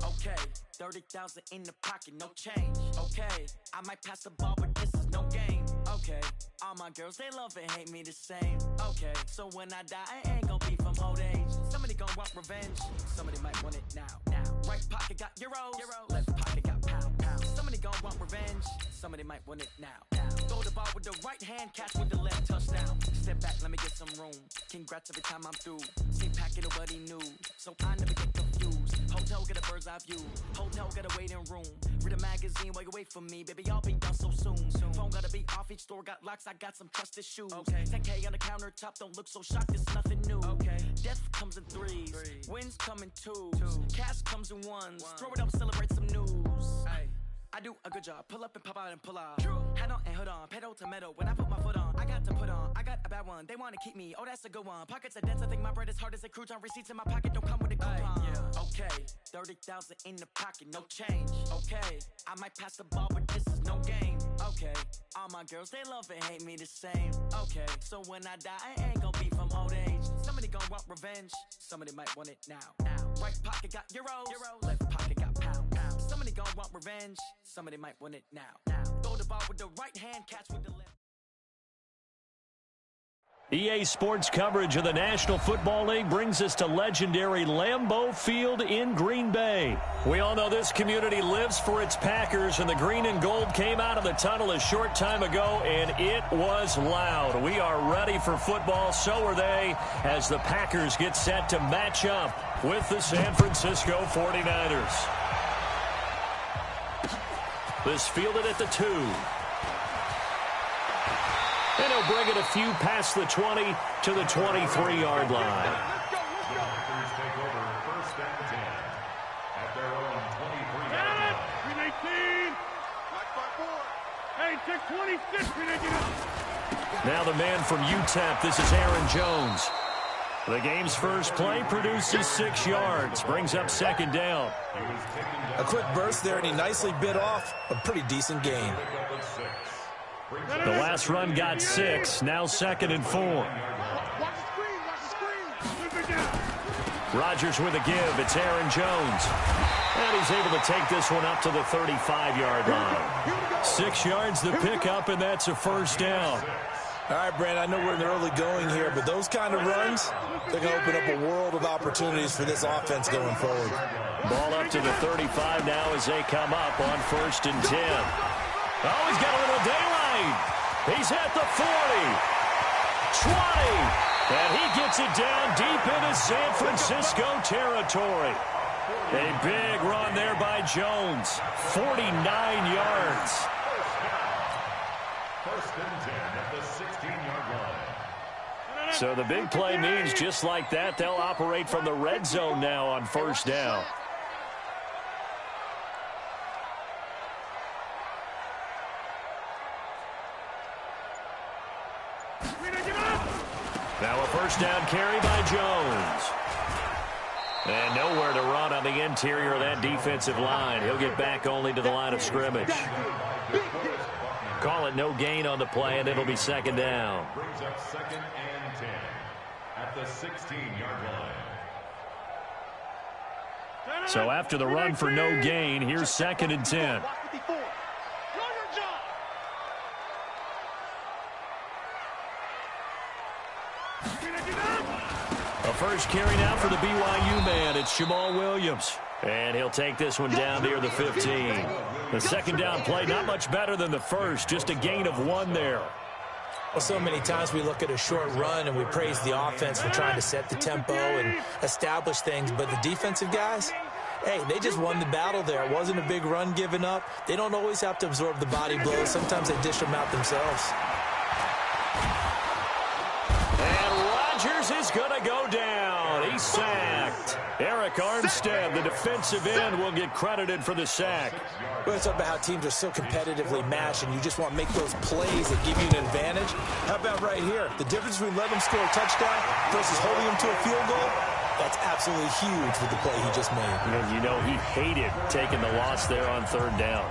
Okay, 30,000 in the pocket, no change. Okay, I might pass the ball, but this is no game. Okay, all my girls, they love and hate me the same. Okay, so when I die, I ain't gon' be from old age. Somebody gon' want revenge, somebody might want it now. Right pocket got euros, left pocket got pounds. Somebody gon' want revenge, somebody might want it now. Throw the ball with the right hand, catch with the left, touchdown. Step back, let me get some room. Congrats every time I'm through. See packet, nobody knew, so I never get confused. Hotel get a bird's eye view, hotel got a waiting room. Read a magazine while you wait for me, baby, I'll be done so soon. Phone gotta be off, each store got locks, I got some trusted shoes. 10K on the countertop, don't look so shocked, it's nothing new. Death comes in threes, wins come in twos, cash comes in ones. Throw it up, celebrate some news. I do a good job, pull up and pop out and pull out. Hat on and hood on, pedal to metal. When I put my foot on, I got to put on. I got a bad one, they wanna keep me, oh that's a good one. Pockets are dense, I think my bread is hard as a crouton. Receipts in my pocket don't come with a coupon. Okay, 30,000 in the pocket, no change. Okay, I might pass the ball, but this is no game. Okay, all my girls, they love and hate me the same. Okay, so when I die, I ain't gon' be from old age. Somebody gon' want revenge, somebody might want it now. Right pocket got euros, left pocket got pounds. Somebody gon' want revenge, somebody might want it now. Throw the ball with the right hand, catch with the left. EA Sports coverage of the National Football League brings us to legendary Lambeau Field in Green Bay. We all know this community lives for its Packers, and the green and gold came out of the tunnel a short time ago, and it was loud. We are ready for football, so are they, as the Packers get set to match up with the San Francisco 49ers. This fielded at the 2. And he'll bring it a few past the 20 to the 23-yard line. Packers take over first and 10 at their own 23-yard line. 318. Hey, 626. Now the man from UTEP, this is Aaron Jones. The game's first play produces 6 yards, brings up second down. A quick burst there, and he nicely bit off a pretty decent gain. The last run got 6, now second and 4. Rodgers with a give, it's Aaron Jones. And he's able to take this one up to the 35-yard line. 6 yards the pickup, and that's a first down. All right, Brand, I know we're in the early going here, but those kind of runs, they're going to open up a world of opportunities for this offense going forward. Ball up to the 35 now as they come up on first and 10. Oh, he's got a little daylight. He's at the 40, 20, and he gets it down deep into San Francisco territory. A big run there by Jones, 49 yards. First and 10 at the 16-yard line. So the big play means just like that, they'll operate from the red zone now on first down. Now a first down carry by Jones. And nowhere to run on the interior of that defensive line. He'll get back only to the line of scrimmage. Call it no gain on the play, and it'll be second down. Brings up second and 10 at the 16-yard line. So after the run for no gain, here's second and 10. A first carry now for the BYU man. It's Jamal Williams. And he'll take this one down near the 15. The second down play, not much better than the first, just a gain of 1 there. Well, so many times we look at a short run and we praise the offense for trying to set the tempo and establish things, but the defensive guys, hey, they just won the battle there. It wasn't a big run given up. They don't always have to absorb the body blows. Sometimes they dish them out themselves. And Rodgers is going to go down. He's sacked. Eric Armstead, the defensive end, will get credited for the sack. We're talking about how teams are so competitively matched, and you just want to make those plays that give you an advantage. How about right here? The difference between letting him score a touchdown versus holding him to a field goal, that's absolutely huge with the play he just made. And you know he hated taking the loss there on third down.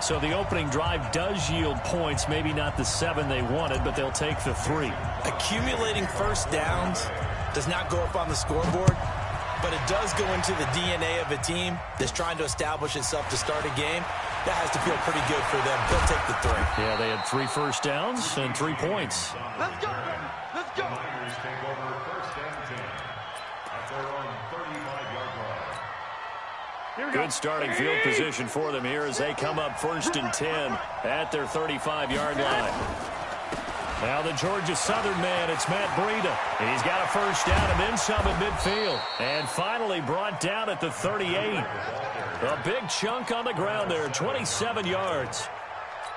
So the opening drive does yield points, maybe not the 7 they wanted, but they'll take the 3. Accumulating first downs does not go up on the scoreboard, but it does go into the DNA of a team that's trying to establish itself to start a game. That has to feel pretty good for them. They'll take the 3. Yeah, they had 3 first downs and 3 points. Let's go. Let's go. Niners take over 1st and 10 at their own 35-yard line. Good starting field position for them here as they come up 1st and 10 at their 35-yard line. Now the Georgia Southern man, it's Matt Breida. He's got a first down and then some at midfield. And finally brought down at the 38. A big chunk on the ground there, 27 yards.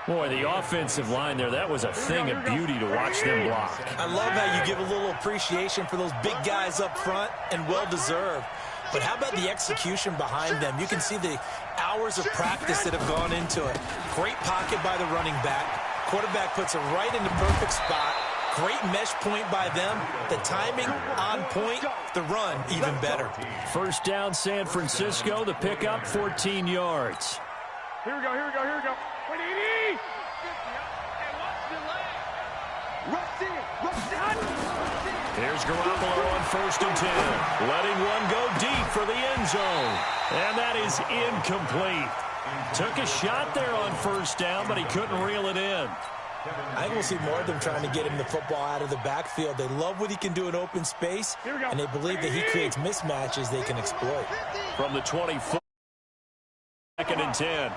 Boy, the offensive line there, that was a thing of beauty to watch them block. I love how you give a little appreciation for those big guys up front, and well-deserved. But how about the execution behind them? You can see the hours of practice that have gone into it. Great pocket by the running back. Quarterback puts it right in the perfect spot. Great mesh point by them. The timing on point. The run even better. First down, San Francisco. The pickup, 14 yards. Here we go. 180. Here's Garoppolo on 1st and 10. Letting one go deep for the end zone. And that is incomplete. Took a shot there on 1st down, but he couldn't reel it in. I think we'll see more of them trying to get him the football out of the backfield. They love what he can do in open space, and they believe that he creates mismatches they can exploit. From the 24, 2nd and 10.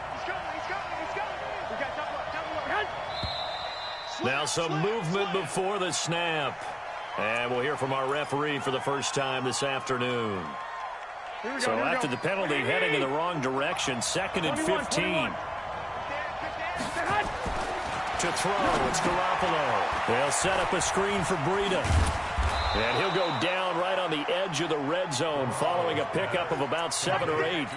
Now some movement before the snap. And we'll hear from our referee for the first time this afternoon. So after the penalty, heading in the wrong direction, 2nd and 15. To throw, it's Garoppolo. They'll set up a screen for Breida. And he'll go down right on the edge of the red zone following a pickup of about 7 or 8.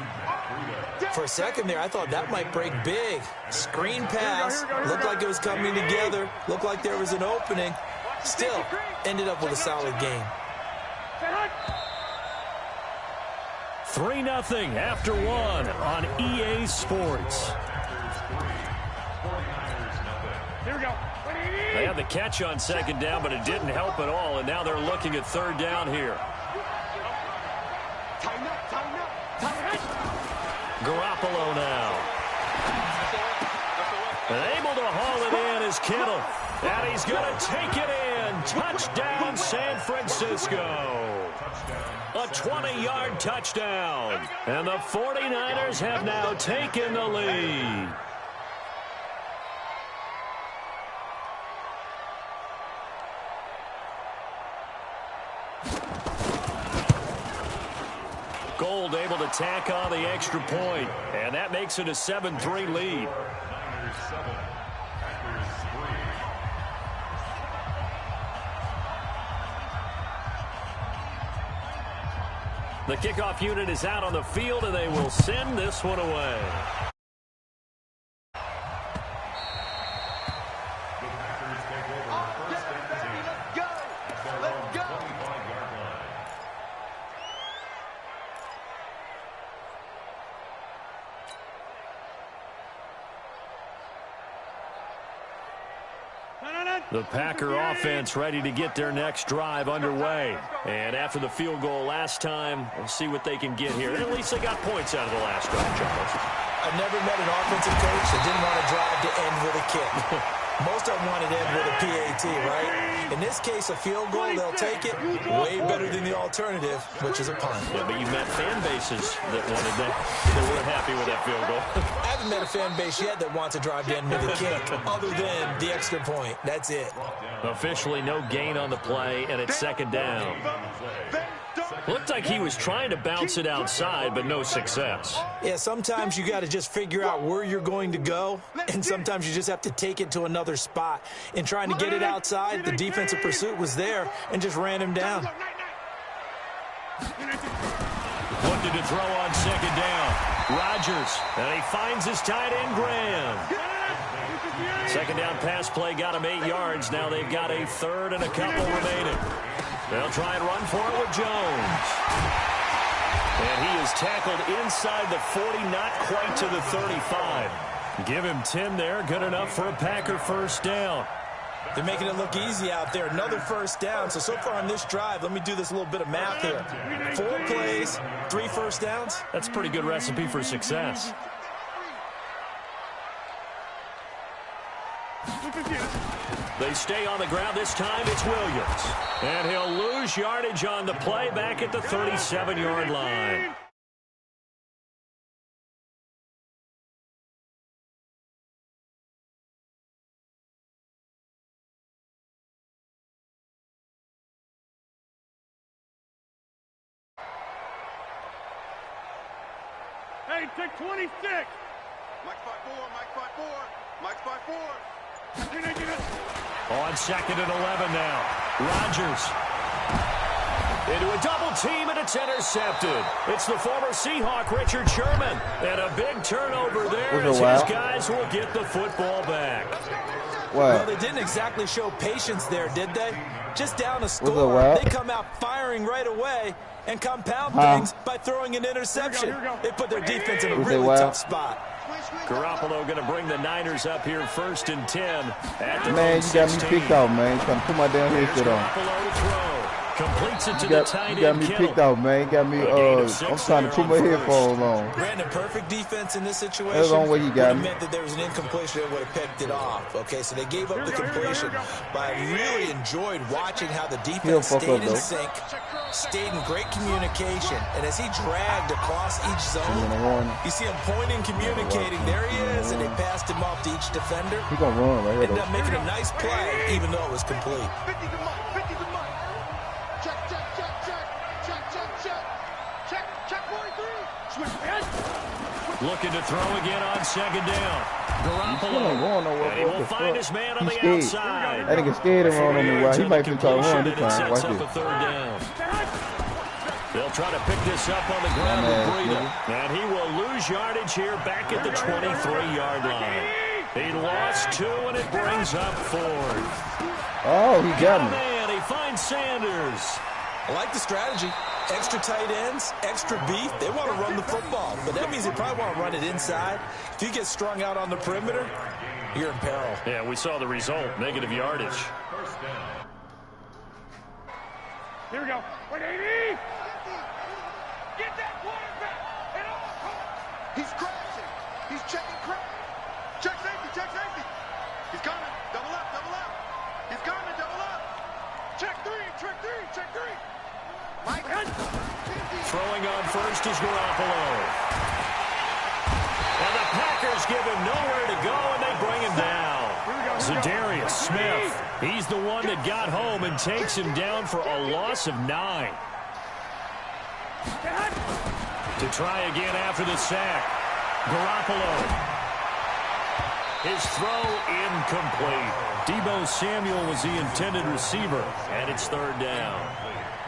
For a second there, I thought that might break big. Screen pass. Looked like it was coming together. Looked like there was an opening. Still, ended up with a solid game. 3-0 after 1 on EA Sports. Here we go. They had the catch on 2nd down, but it didn't help at all, and now they're looking at 3rd down here. Garoppolo now. And able to haul it in is Kittle. And he's going to take it in. Touchdown, San Francisco. A 20-yard touchdown. And the 49ers have now taken the lead. Gold able to tack on the extra point, and that makes it a 7-3 lead. Niners 7, Packers 3. The kickoff unit is out on the field, and they will send this one away. The Packers take over 1st and 10 at their own 25-yard line. The Packer offense ready to get their next drive underway. And after the field goal last time, we'll see what they can get here. And at least they got points out of the last drive, Charles. I've never met an offensive coach that didn't want to drive to end with a kick. Most of them wanted to end with a PAT, right? In this case, a field goal, they'll take it. Way better than the alternative, which is a punt. Yeah, but you've met fan bases that wanted that. They weren't happy with that field goal. I haven't met a fan base yet that wants to drive to end with a kick, other than the extra point. That's it. Officially no gain on the play, and it's 2nd down. Looked like he was trying to bounce it outside, but no success. Yeah, sometimes you got to just figure out where you're going to go, and sometimes you just have to take it to another spot. In trying to get it outside, the defensive pursuit was there and just ran him down. Looking to throw on 2nd down. Rodgers, and he finds his tight end, Graham. 2nd down pass play got him 8 yards. Now they've got a 3rd and a couple remaining. They'll try and run for it with Jones. And he is tackled inside the 40, not quite to the 35. Give him 10 there, good enough for a Packer first down. They're making it look easy out there. Another first down. So far on this drive, let me do this little bit of math here. 4 plays, 3 first downs. That's a pretty good recipe for success. They stay on the ground. This time it's Williams. And he'll lose yardage on the play back at the 37-yard line. Hey, take 26. Mike 5-4, Mike 5-4, Mike 5-4. On 2nd and 11 now. Rodgers into a double team, and it's intercepted. It's the former Seahawk, Richard Sherman. And a big turnover there as his guys will get the football back. Well, they didn't exactly show patience there, did they? Just down a score, they come out firing right away and compound things by throwing an interception. They put their defense in a really tough spot. Garoppolo going to bring the Niners up here 1st and 10. Man, you got me picked out, man. Trying to put my damn headset on. Garoppolo to throw. Completes it to the tight end. You got me picked out, man. You got me, I'm trying to put my headphones on. Brandon, perfect defense in this situation. That's the only way you got me. It meant that there was an incompletion that would have picked it off. Okay, so they gave up the completion. But I really enjoyed watching how the defense stayed in sync, stayed in great communication. And as he dragged across each zone, you see him pointing, communicating. There he is, and they passed him off to each defender. He's going to run right here. Ended up making a nice play, even though it was complete. 50 to Mike, 50 to Mike. Check, check, check, check, check, check, check. Check, check 43. Switch head. Looking to throw again on 2nd down. Garoppolo. And he will find his man on the outside. I think it's scared and run on the right. He might be trying to run this time. Watch this. 3rd down. They'll try to pick this up on the ground with Breida. And he will lose yardage here back at the 23-yard line. He lost 2, and it brings up 4th. Oh, he got me. Man, he finds Sanders. I like the strategy. Extra tight ends, extra beef. They want to run the football, but that means they probably want to run it inside. If you get strung out on the perimeter, you're in peril. Yeah, we saw the result, negative yardage. Here we go. 180. Get that quarterback. He's crashing. He's checking crack. Check safety, check safety. He's coming. Double up, double up. He's coming, double up. Check 3, check 3, check 3. Mike. Throwing on first is Garoppolo. And the Packers give him nowhere to go, and they bring him down. Zadarius Smith, he's the one that got home and takes him down for a loss of 9. To try again after the sack. Garoppolo. His throw incomplete. Deebo Samuel was the intended receiver, and it's 3rd down.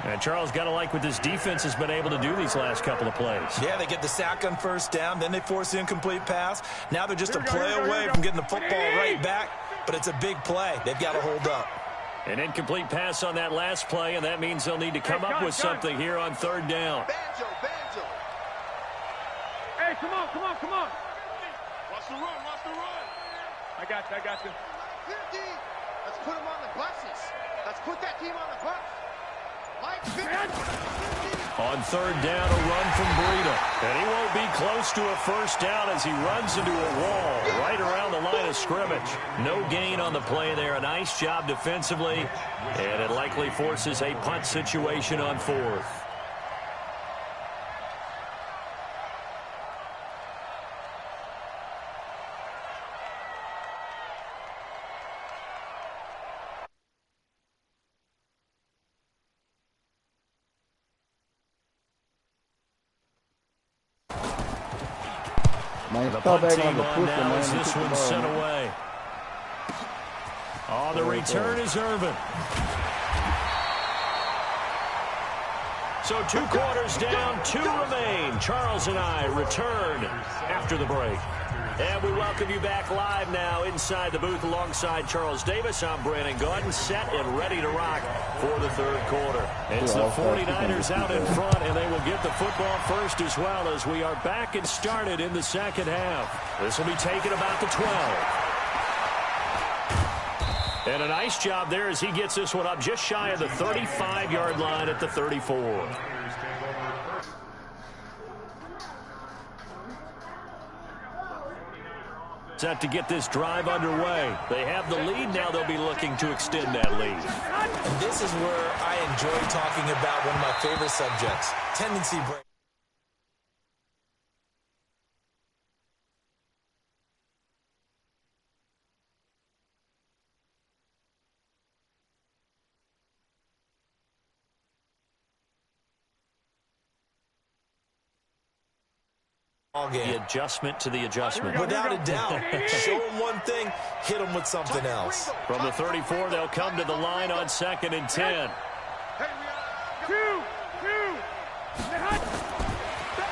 And Charles, got to like what this defense has been able to do these last couple of plays. Yeah, they get the sack on 1st down, then they force the incomplete pass. Now they're just a play away from getting the football right back, but it's a big play. They've got to hold up. An incomplete pass on that last play, and that means they'll need to come up with something here on 3rd down. Banjo, banjo. Hey, come on, come on, come on. Watch the run, watch the run. I got you, I got you. 50. Let's put them on the buses. Let's put that team on the bus. Mike, 50. On 3rd down, a run from Breida. And he won't be close to a 1st down as he runs into a wall right around the line of scrimmage. No gain on the play there. A nice job defensively. And it likely forces a punt situation on 4th. The punt team on now as this one's sent away. On the return is Irvin. So 2 quarters down, 2 remain. Charles and I return after the break. And we welcome you back live now inside the booth alongside Charles Davis. I'm Brandon Gaudin, set and ready to rock for the 3rd quarter. It's the 49ers out in front, and they will get the football first as well as we are back and started in the 2nd half. This will be taken about the 12. And a nice job there as he gets this one up just shy of the 35-yard line at the 34. Set to get this drive underway. They have the lead. Now they'll be looking to extend that lead. And this is where I enjoy talking about one of my favorite subjects, tendency break. Game. The adjustment to the adjustment. Without a doubt. Show them one thing, hit them with something else. From the 34, they'll come to the line on 2nd and 10.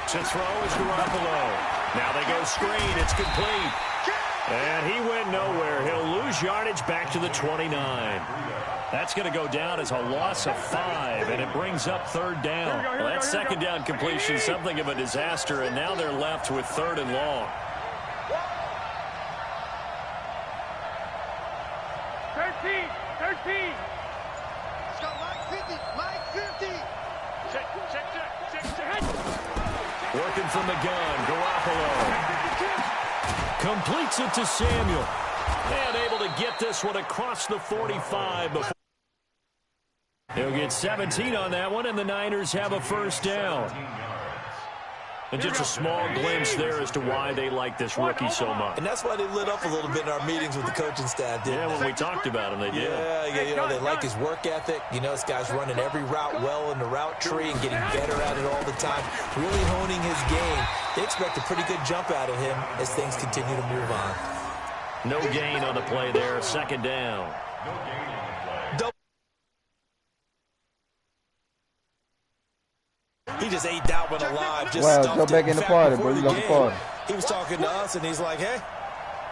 To throw is Garoppolo. Now they go screen. It's complete. And he went nowhere. He'll lose yardage back to the 29. That's going to go down as a loss of 5, and it brings up 3rd down. Well, that 2nd down completion, something of a disaster, and now they're left with 3rd and long. 13. He's got line 50. Check. Working from the gun, Garoppolo. Completes it to Samuel. And able to get this one across the 45 before. He'll get 17 on that one, and the Niners have a 1st down. And just a small glimpse there as to why they like this rookie so much. And that's why they lit up a little bit in our meetings with the coaching staff, didn't they? Yeah, when we talked about him, they did. Yeah, you know, they like his work ethic. You know, this guy's running every route well in the route tree and getting better at it all the time, really honing his game. They expect a pretty good jump out of him as things continue to move on. No gain on the play there, 2nd down. He just ate that one alive. Just go back in the party, bro. You got the party. He was talking to us, and he's like, hey,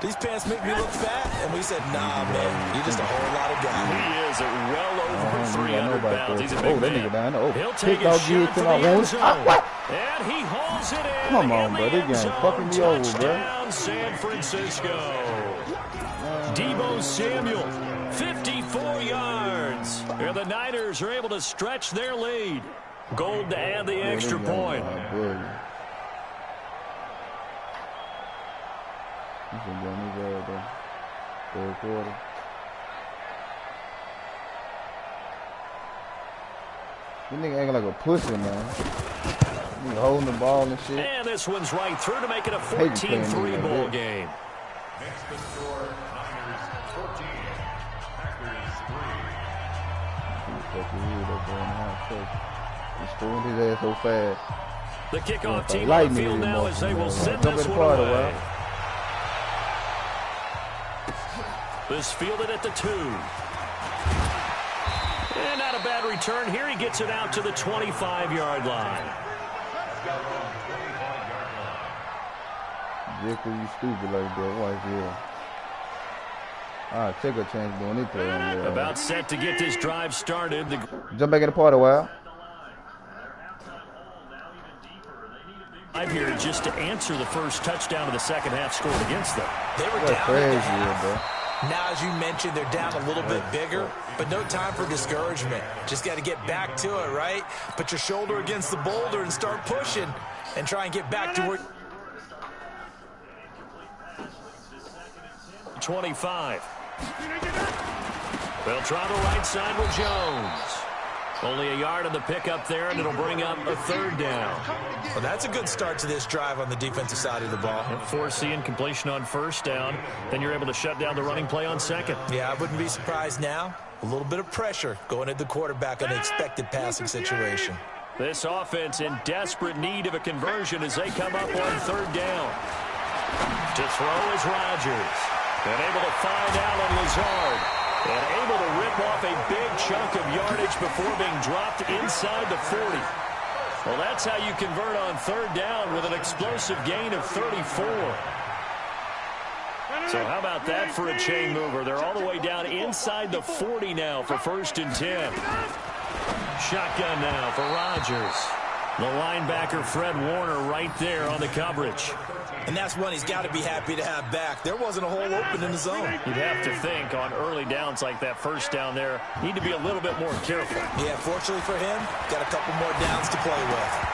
these pants make me look fat. And we said, nah, man, you're just a whole lot of guy. He is at well over 300 pounds. He's a big man. He'll take a a shot for the end zone. And he hauls it in. Come on, bro. This game fucking me over, bro. Touchdown, San Francisco. Deebo Samuel, 54 yards. And the Niners are able to stretch their lead. Gold to add the extra point. Third quarter. This nigga acting like a pussy, man. He's holding the ball and shit. And this one's right through to make it a 14-3 ball game. Next to score, Niners 14, Packers 3. He's throwing his ass so fast. The kickoff team on the field now as they will send this one away. This fielded at the 2. And not a bad return here. He gets it out to the 25-yard line. Jacob, you stupid like that. Why is here? Alright, take a chance doing it. About set to get this drive started. Jump back in the party, wow. Here just to answer the first touchdown of the second half scored against them. They were down. Now, as you mentioned, they're down a little bit bigger, but no time for discouragement. Just got to get back to it, right? Put your shoulder against the boulder and start pushing and try and get back to where... 25. They'll try the right side with Jones. Only a yard on the pickup there, and it'll bring up a 3rd down. Well, that's a good start to this drive on the defensive side of the ball. Forcing completion on 1st down. Then you're able to shut down the running play on 2nd. Yeah, I wouldn't be surprised now. A little bit of pressure going at the quarterback on the expected passing situation. This offense in desperate need of a conversion as they come up on 3rd down. To throw is Rodgers. And able to find Allen Lazard. And able to rip off a big chunk of yardage before being dropped inside the 40. Well, that's how you convert on 3rd down with an explosive gain of 34. So how about that for a chain mover? They're all the way down inside the 40 now for 1st and 10. Shotgun now for Rodgers. The linebacker Fred Warner right there on the coverage. And that's one he's got to be happy to have back. There wasn't a hole open in the zone. You'd have to think on early downs like that first down there, need to be a little bit more careful. Yeah, fortunately for him, got a couple more downs to play with.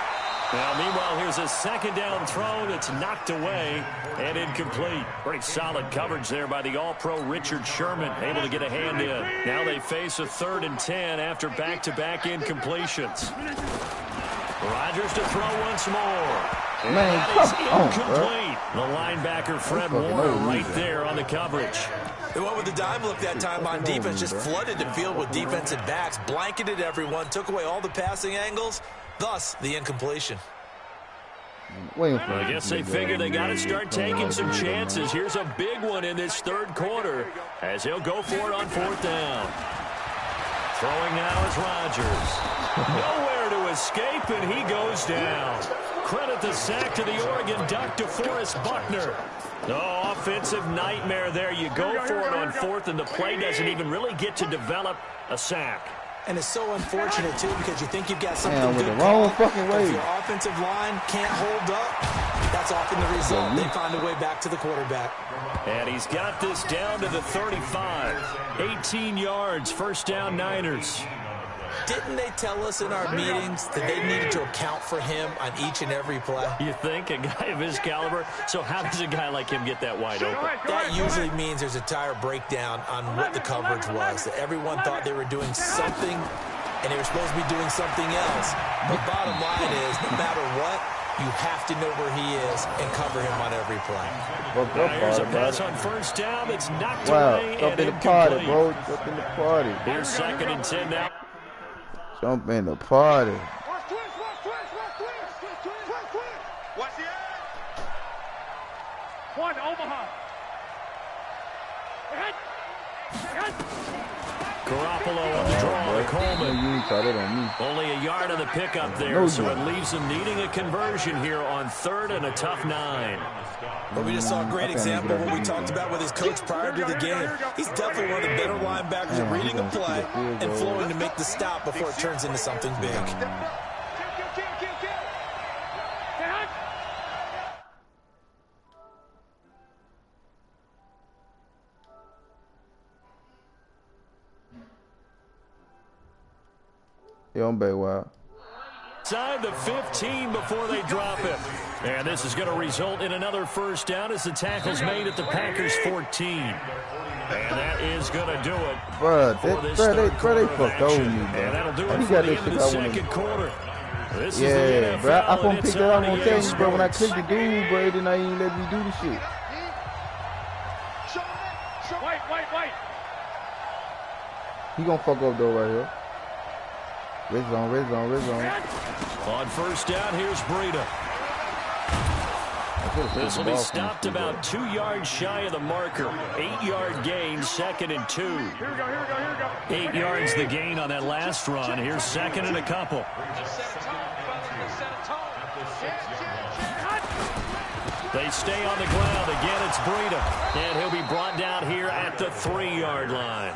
Now, meanwhile, here's a second down throw that's knocked away and incomplete. Pretty solid coverage there by the All-Pro Richard Sherman, able to get a hand in. Now they face a 3rd and 10 after back-to-back incompletions. Rodgers to throw once more. And that is incomplete. The linebacker, Fred Warner, right there on the coverage. They went with the dime look that time on defense, just flooded the field with defensive backs, blanketed everyone, took away all the passing angles, thus the incompletion. Well, I guess they figure they got to start taking some chances. Here's a big one in this 3rd quarter as he'll go for it on 4th down. Throwing now is Rodgers. Nowhere to escape, and he goes down. Credit the sack to the Oregon Duck, DeForest Buckner. Oh, offensive nightmare there. You go for it on 4th, and the play doesn't even really get to develop a sack. And it's so unfortunate, too, because you think you've got something good the wrong fucking way. If your offensive line can't hold up, that's often the result. They find a way back to the quarterback. And he's got this down to the 35. 18 yards, 1st down Niners. Didn't they tell us in our meetings that they needed to account for him on each and every play? You think? A guy of his caliber? So how does a guy like him get that wide open? That usually means there's a tire breakdown on what the coverage was. That everyone thought they were doing something, and they were supposed to be doing something else. But bottom line is, no matter what, you have to know where he is and cover him on every play. Now here's a pass on 1st down. It's knocked away and jump in the party, bro. Jump in the party. Here's 2nd and 10 now. Jump in the party. Watch the edge. One, Omaha. Garoppolo on the draw to Coleman. You ain't tried it on me. Only a yard on the pickup there, so it leaves them needing a conversion here on 3rd and a tough 9. But we just saw a great example of what we talked about with his coach prior to the game. He's definitely one of the better linebackers at reading a play and flowing to make the stop before it turns into something big. Yeah, I'm back wild. Inside the 15 before they drop him. And this is going to result in another 1st down as the tackle's made at the Packers 14. And that is going to do it. Bruh, they fucked over me, bro. And that'll do it You for got the this end of the shit 2nd quarter. This is yeah, the NFL, bro. I couldn't and pick it's that up on on EA TV, bro. When I Sports. clicked the dude, bro, then I ain't let me do the shit. Wait. He gonna fuck up though right here. Red zone. On 1st down, here's Breida. This will be stopped about 2 yards shy of the marker. 8-yard gain, 2nd and 2. Here we go. 8 yards the gain on that last run. Here's 2nd and a couple. They stay on the ground. Again, it's Breida. And he'll be brought down here at the 3-yard line.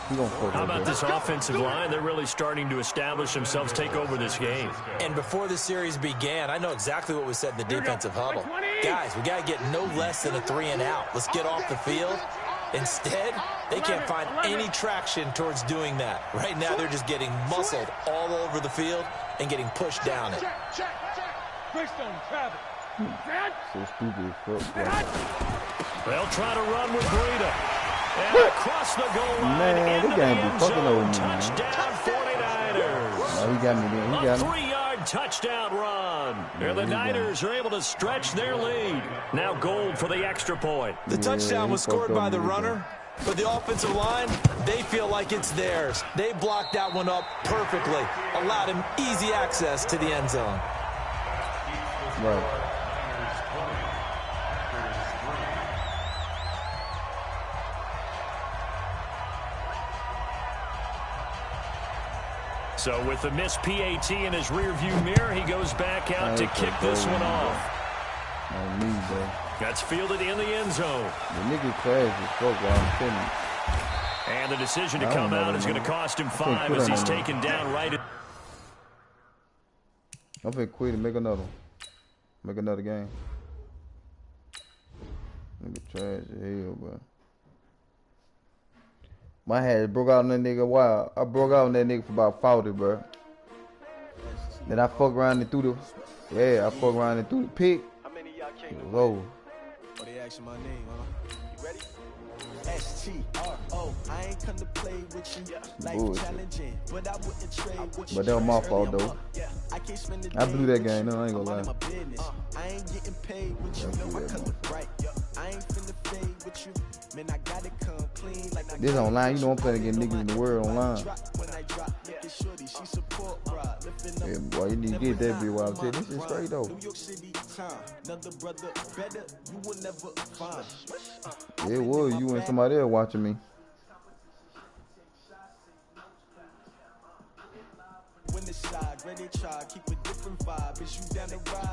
How about this offensive line? They're really starting to establish themselves, take over this game. And before the series began, I know exactly what was said in the defensive huddle. Guys, we got to get no less than a 3-and-out. Let's get off the field. Instead, they can't find any traction towards doing that. Right now, they're just getting muscled all over the field and getting pushed down it. So stupid. They'll try to run with Breida. And across the goal line, man, into they the got me end fucking over zone. me, man. Touchdown 49ers. Oh, he got me there. He got A me. 3-yard touchdown run. And the Niners are able to stretch their lead. Now Gold for the extra point. The touchdown was scored by the runner, but the offensive line, they feel like it's theirs. They blocked that one up perfectly, allowed him easy access to the end zone. Right. So with the missed PAT in his rearview mirror, he goes back out to kick this one off. On me, bro. That's fielded in the end zone. The nigga class is fuck while I'm filming. And the decision to come out is going to cost him 5 as he's taken down right at... I'm finna quit and make another one. Make another game. Nigga trash as hell, bro. My head broke out on that nigga wild. I broke out on that nigga for about 40, bro. Then I fuck around and threw the, yeah, I fuck around and threw the pick. It was over. Oh, they asking my name, huh? You ready? S-T-R-O. I ain't come to play with you. Life challenging, but I wouldn't trade with you. But that was my fault, though. I blew that game, no, I ain't gonna lie. I ain't getting paid with you. No, my color bright. I ain't finna fade with you. Man, I gotta come clean like this online, you know I'm playing against niggas in the world online. Yeah, boy, you need to get that bitch while I'm telling you. This is straight though. Yeah, it was you and somebody else watching me.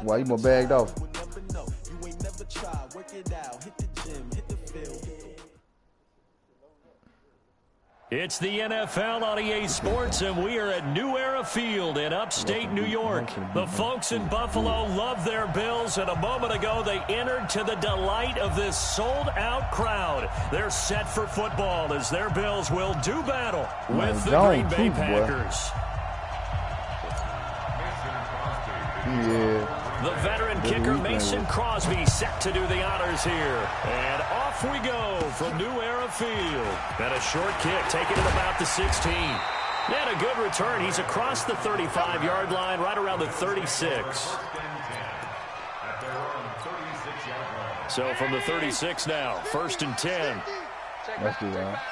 Why you more bagged off? It's the NFL on EA Sports, and we are at New Era Field in upstate New York. The folks in Buffalo love their Bills, and a moment ago they entered to the delight of this sold-out crowd. They're set for football as their Bills will do battle with the Green Bay Packers. Yeah. The veteran kicker Mason Crosby set to do the honors here. And off we go from New Era Field. And a short kick taken at about the 16. And a good return. He's across the 35-yard line, right around the 36. So from the 36 now, 1st and 10. Let's do that.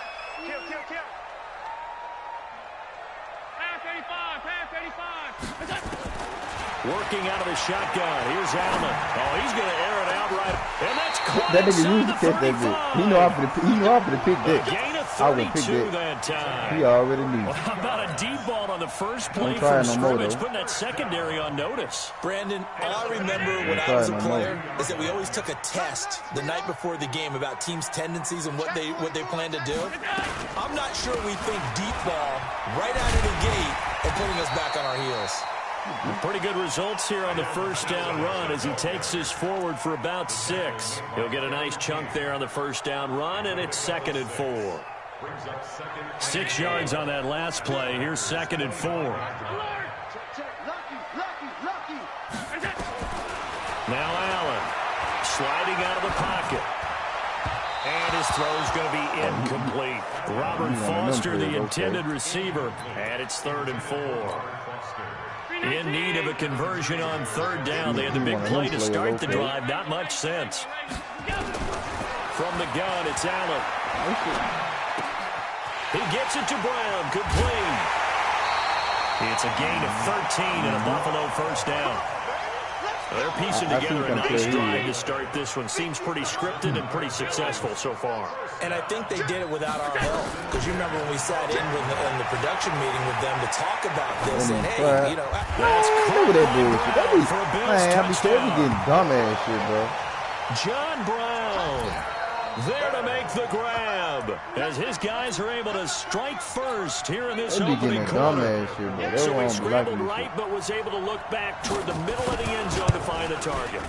Working out of the shotgun. Here's Allen. Oh, he's going to air it out right. And that's caught. That nigga used to catch that bitch. He know how to pick that. Gain of 32 that time. He already knew. Well, how about a deep ball on the first play from scrimmage, putting that secondary on notice. Brandon, all I remember when I was a player is that we always took a test the night before the game about teams' tendencies and what they plan to do. I'm not sure we think deep ball right out of the gate and putting us back on our heels. Pretty good results here on the first down run as he takes this forward for about 6. He'll get a nice chunk there on the first down run, and it's 2nd and 4. 6 yards on that last play. Here's 2nd and 4. Now Allen sliding out of the pocket. And his throw's going to be incomplete. Robert Foster, the intended receiver. And it's 3rd and 4. In need of a conversion on 3rd down. They had the big play to start the drive. Not much sense. From the gun, it's Allen. He gets it to Brown. Complete. It's a gain of 13 and a Buffalo first down. They're piecing together a nice drive to start this one. Seems pretty scripted and pretty successful so far. And I think they did it without our help. Because you remember when we sat in the production meeting with them to talk about this. And, hey, you know, that's look at that bullshit. Man, I be getting dumbass shit, bro. John Brown there to make the grab as his guys are able to strike first here in this opening quarter. So he scrambled right but was able to look back toward the middle of the end zone to find the target.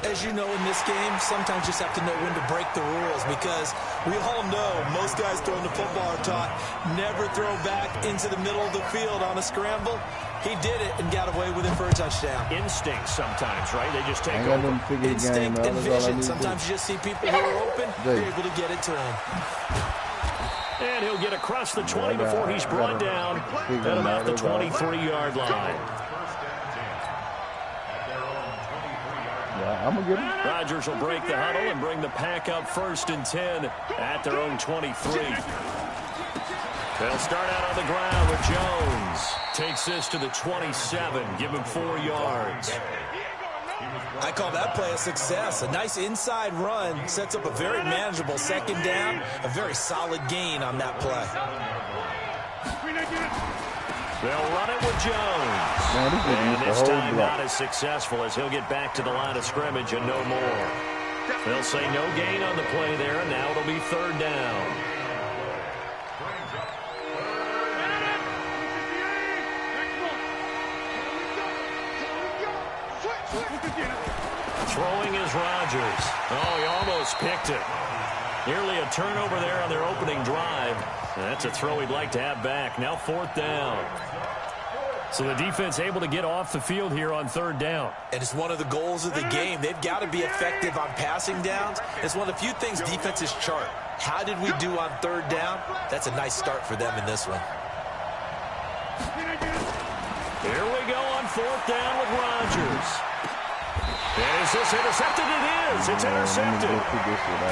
As you know, in this game, sometimes you just have to know when to break the rules because we all know most guys throwing the football are taught never throw back into the middle of the field on a scramble. He did it and got away with it for a touchdown. Instinct sometimes, right? They just take over. Instinct and vision. Sometimes you just see people who are open, you're able to get it to him. And he'll get across the 20 before he's brought down at about the 23-yard line. I'm gonna get him. Rodgers will break the huddle and bring the pack up 1st and 10 at their own 23. They'll start out on the ground with Jones. Takes this to the 27. Give him 4 yards. I call that play a success. A nice inside run sets up a very manageable 2nd down. A very solid gain on that play. They'll run it with Jones. And this time not as successful as he'll get back to the line of scrimmage and no more. They'll say no gain on the play there, and now it'll be 3rd down. Throwing is Rodgers. Oh, he almost picked it. Nearly a turnover there on their opening drive. And that's a throw he'd like to have back. Now 4th down. So the defense able to get off the field here on 3rd down. And it's one of the goals of the game. They've got to be effective on passing downs. It's one of the few things defenses chart. How did we do on 3rd down? That's a nice start for them in this one. Here we go on 4th down with Rodgers. Is this intercepted? It is. It's intercepted.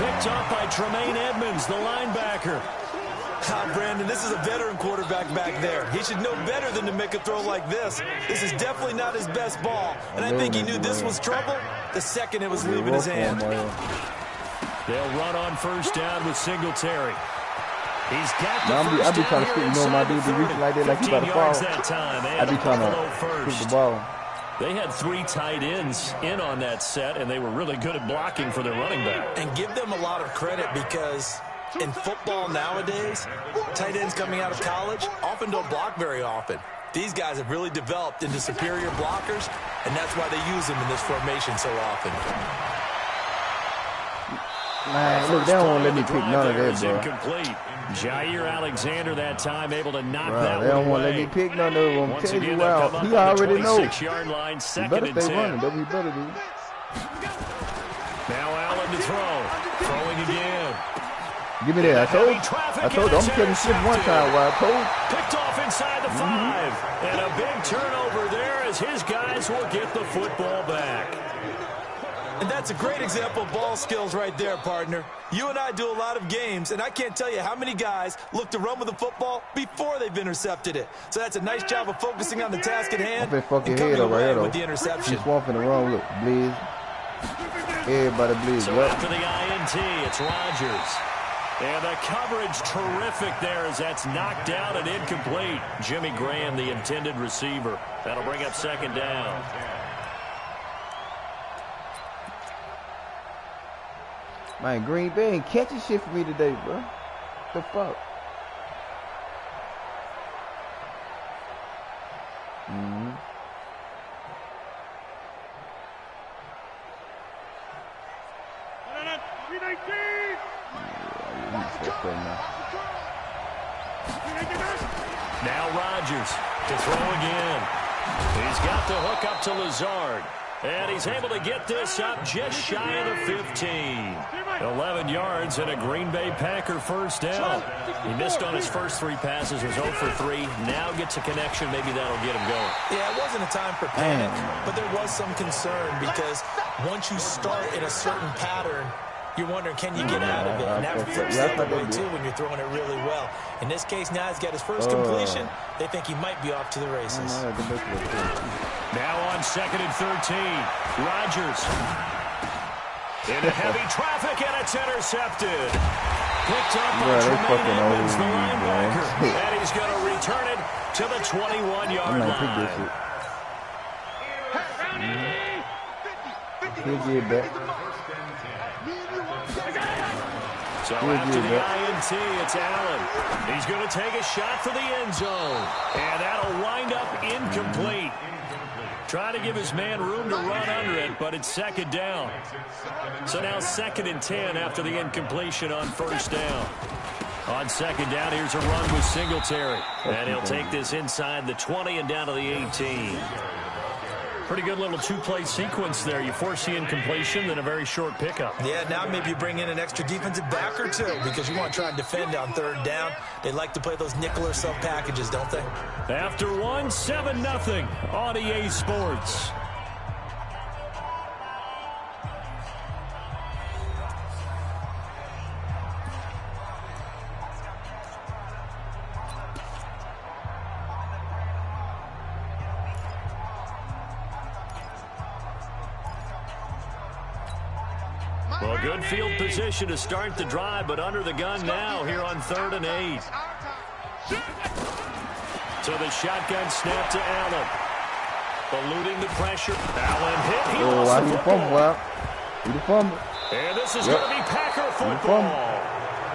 Picked up by Tremaine Edmonds, the linebacker. Brandon, this is a veteran quarterback back there. He should know better than to make a throw like this. This is definitely not his best ball. And I think he knew this was trouble the second it was leaving his hand. They'll run on 1st down with Singletary. He's got the I be trying to stick, you know, my dude be reaching like that, like he about to fall. I be trying to shoot the ball. They had 3 tight ends in on that set, and they were really good at blocking for their running back. And give them a lot of credit because in football nowadays, tight ends coming out of college often don't block very often. These guys have really developed into superior blockers, and that's why they use them in this formation so often. Man, look, they don't want to let me pick none of that, bro. Incomplete. Jair Alexander that time able to knock that one away. They don't want to let me pick none of them. I'm telling you, wow, he already knows. 26-yard line, You better stay running. That's what you better do. Now Allen to throw. Throwing again. Give me that. I told you. I'm getting shit one time. While I told. Picked off inside the 5. And a big turnover there as his guys will get the football back. And that's a great example of ball skills right there, partner. You and I do a lot of games, and I can't tell you how many guys look to run with the football before they've intercepted it. So that's a nice job of focusing on the task at hand and coming away with the interception. He's swamping the wrong look. Blizz. Everybody blizz. So after the INT, it's Rodgers. And the coverage terrific there as that's knocked down and incomplete. Jimmy Graham, the intended receiver. That'll bring up 2nd down. Man, Green Bay ain't catching shit for me today, bro. The fuck? Now Rodgers to throw again. He's got the hook up to Lazard. And he's able to get this up just shy of the 15. 11 yards and a Green Bay Packer 1st down. He missed on his first 3 passes, was 0 for 3. Now gets a connection. Maybe that'll get him going. Yeah, it wasn't a time for panic, but there was some concern because once you start in a certain pattern, you're wondering, can you get out of it? And that flips the other way, too, when you're throwing it really well. In this case, now he's got his first completion. They think he might be off to the races. Now on 2nd and 13, Rodgers into heavy traffic, and it's intercepted. Picked up by Tremaine Edmonds, the linebacker, and he's going to return it to the 21-yard line. He'll get back. So after the INT, it's Allen. He's going to take a shot for the end zone. And that'll wind up incomplete. Trying to give his man room to run under it, but it's 2nd down. So now 2nd and 10 after the incompletion on 1st down. On 2nd down, here's a run with Singletary. And he'll take this inside the 20 and down to the 18. Pretty good little 2-play sequence there. You force the incompletion, then a very short pickup. Yeah, now maybe you bring in an extra defensive back or 2 because you want to try and defend on 3rd down. They like to play those nickel or sub packages, don't they? After 1, 7-0 on EA Sports. Well, good field position to start the drive, but under the gun now here on 3rd and 8. So the shotgun snap to Allen. Eluding the pressure. Allen hit. He lost the football. He fumbled. And this is going to be Packer football.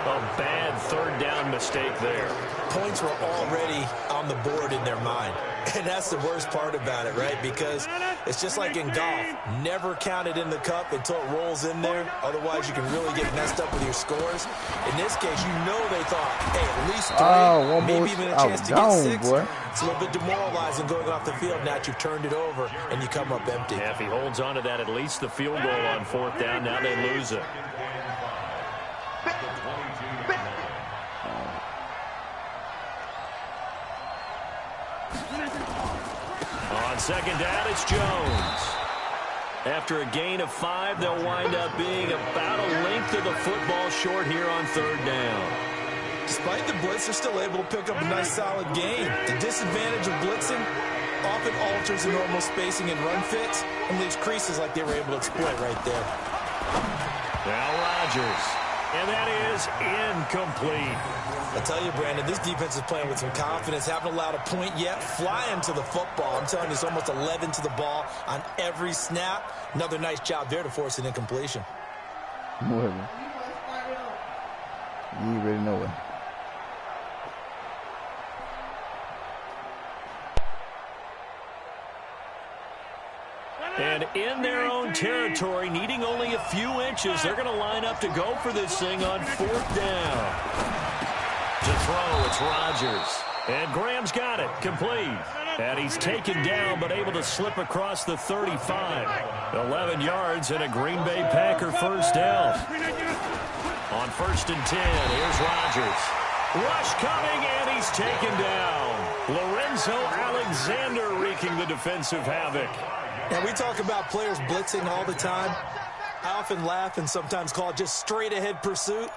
A bad third down mistake there. Points were already on the board in their mind. And that's the worst part about it, right? Because it's just like in golf. Never count it in the cup until it rolls in there. Otherwise, you can really get messed up with your scores. In this case, you know they thought, hey, at least three, maybe even a chance to get 6. Boy. It's a little bit demoralizing going off the field. Now that you've turned it over and you come up empty. Yeah, if he holds on to that, at least the field goal on 4th down. Now they lose it. On 2nd down, it's Jones. After a gain of 5, they'll wind up being about a length of the football short here on 3rd down. Despite the blitz, they're still able to pick up a nice solid gain. The disadvantage of blitzing often alters the normal spacing and run fits and leaves creases like they were able to exploit right there. Now Rodgers. And that is incomplete. I tell you, Brandon, this defense is playing with some confidence. Haven't allowed a point yet. Flying to the football. I'm telling you, it's almost 11 to the ball on every snap. Another nice job there to force an incompletion. You already know it. And in their own territory, needing only a few inches, they're going to line up to go for this thing on 4th down. To throw, it's Rodgers. And Graham's got it, complete. And he's taken down, but able to slip across the 35. 11 yards and a Green Bay Packer 1st down. On 1st and 10, here's Rodgers. Rush coming, and he's taken down. Lorenzo Alexander wreaking the defensive havoc. And we talk about players blitzing all the time. I often laugh and sometimes call it just straight-ahead pursuit.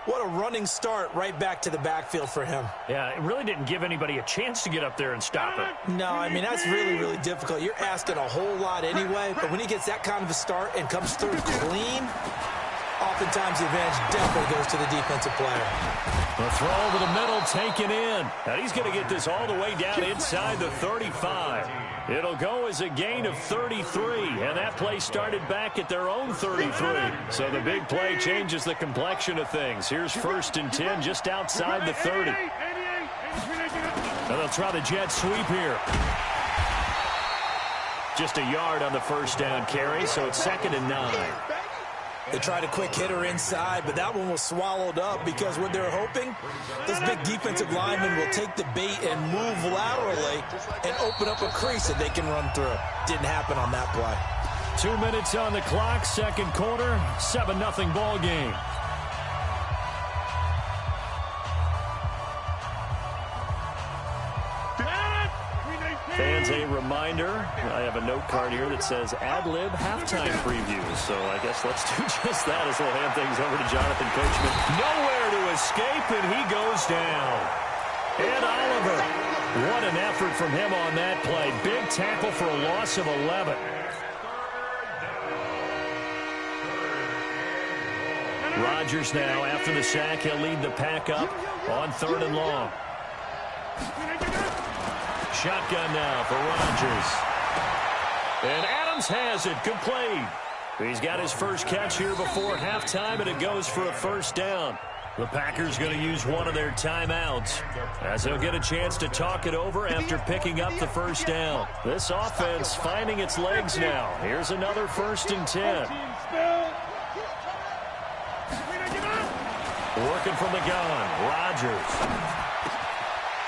What a running start right back to the backfield for him. Yeah, it really didn't give anybody a chance to get up there and stop it. No, I mean, that's really, really difficult. You're asking a whole lot anyway, but when he gets that kind of a start and comes through clean, oftentimes the advantage definitely goes to the defensive player. The throw over the middle taken in. And he's going to get this all the way down inside the 35. It'll go as a gain of 33, and that play started back at their own 33. So the big play changes the complexion of things. Here's 1st and 10 just outside the 30. And they'll try the jet sweep here. Just a yard on the 1st down carry, so it's 2nd and 9. They tried a quick hitter inside, but that one was swallowed up because what they're hoping, this big defensive lineman will take the bait and move laterally and open up a crease that they can run through. Didn't happen on that play. 2 minutes on the clock, 2nd quarter, 7-0 ball game. Fans, a reminder, I have a note card here that says ad-lib halftime preview. So I guess let's do just that as we'll hand things over to Jonathan Coachman. Nowhere to escape, and he goes down. And Oliver, what an effort from him on that play. Big tackle for a loss of 11. Rodgers now, after the sack, he'll lead the pack up on 3rd and long. Shotgun now for Rodgers. And Adams has it, complete. He's got his first catch here before halftime, and it goes for a 1st down. The Packers going to use one of their timeouts as they'll get a chance to talk it over after picking up the 1st down. This offense finding its legs now. Here's another 1st and 10. Working from the gun, Rodgers.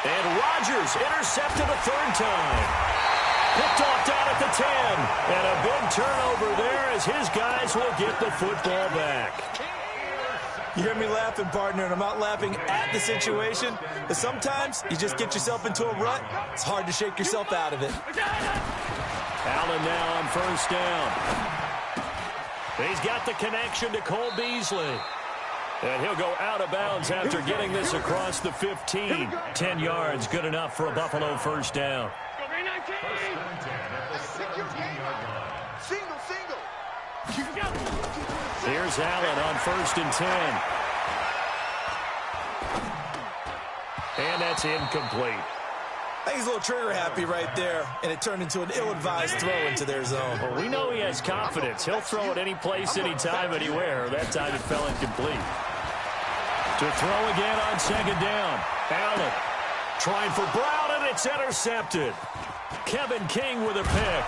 And Rodgers intercepted a 3rd time. Picked off down at the 10. And a big turnover there as his guys will get the football back. You hear me laughing, partner, and I'm not laughing at the situation. But sometimes you just get yourself into a rut. It's hard to shake yourself out of it. Allen now on 1st down. He's got the connection to Cole Beasley. And he'll go out of bounds after getting this across the 15. 10 yards, good enough for a Buffalo 1st down. Here's Allen on 1st and 10. And that's incomplete. I think he's a little trigger happy right there, and it turned into an ill-advised throw into their zone. Well, we know he has confidence. He'll throw it any place, anytime, anywhere. That time it fell incomplete. To throw again on second down. Allen trying for Brown, and it's intercepted. Kevin King with a pick.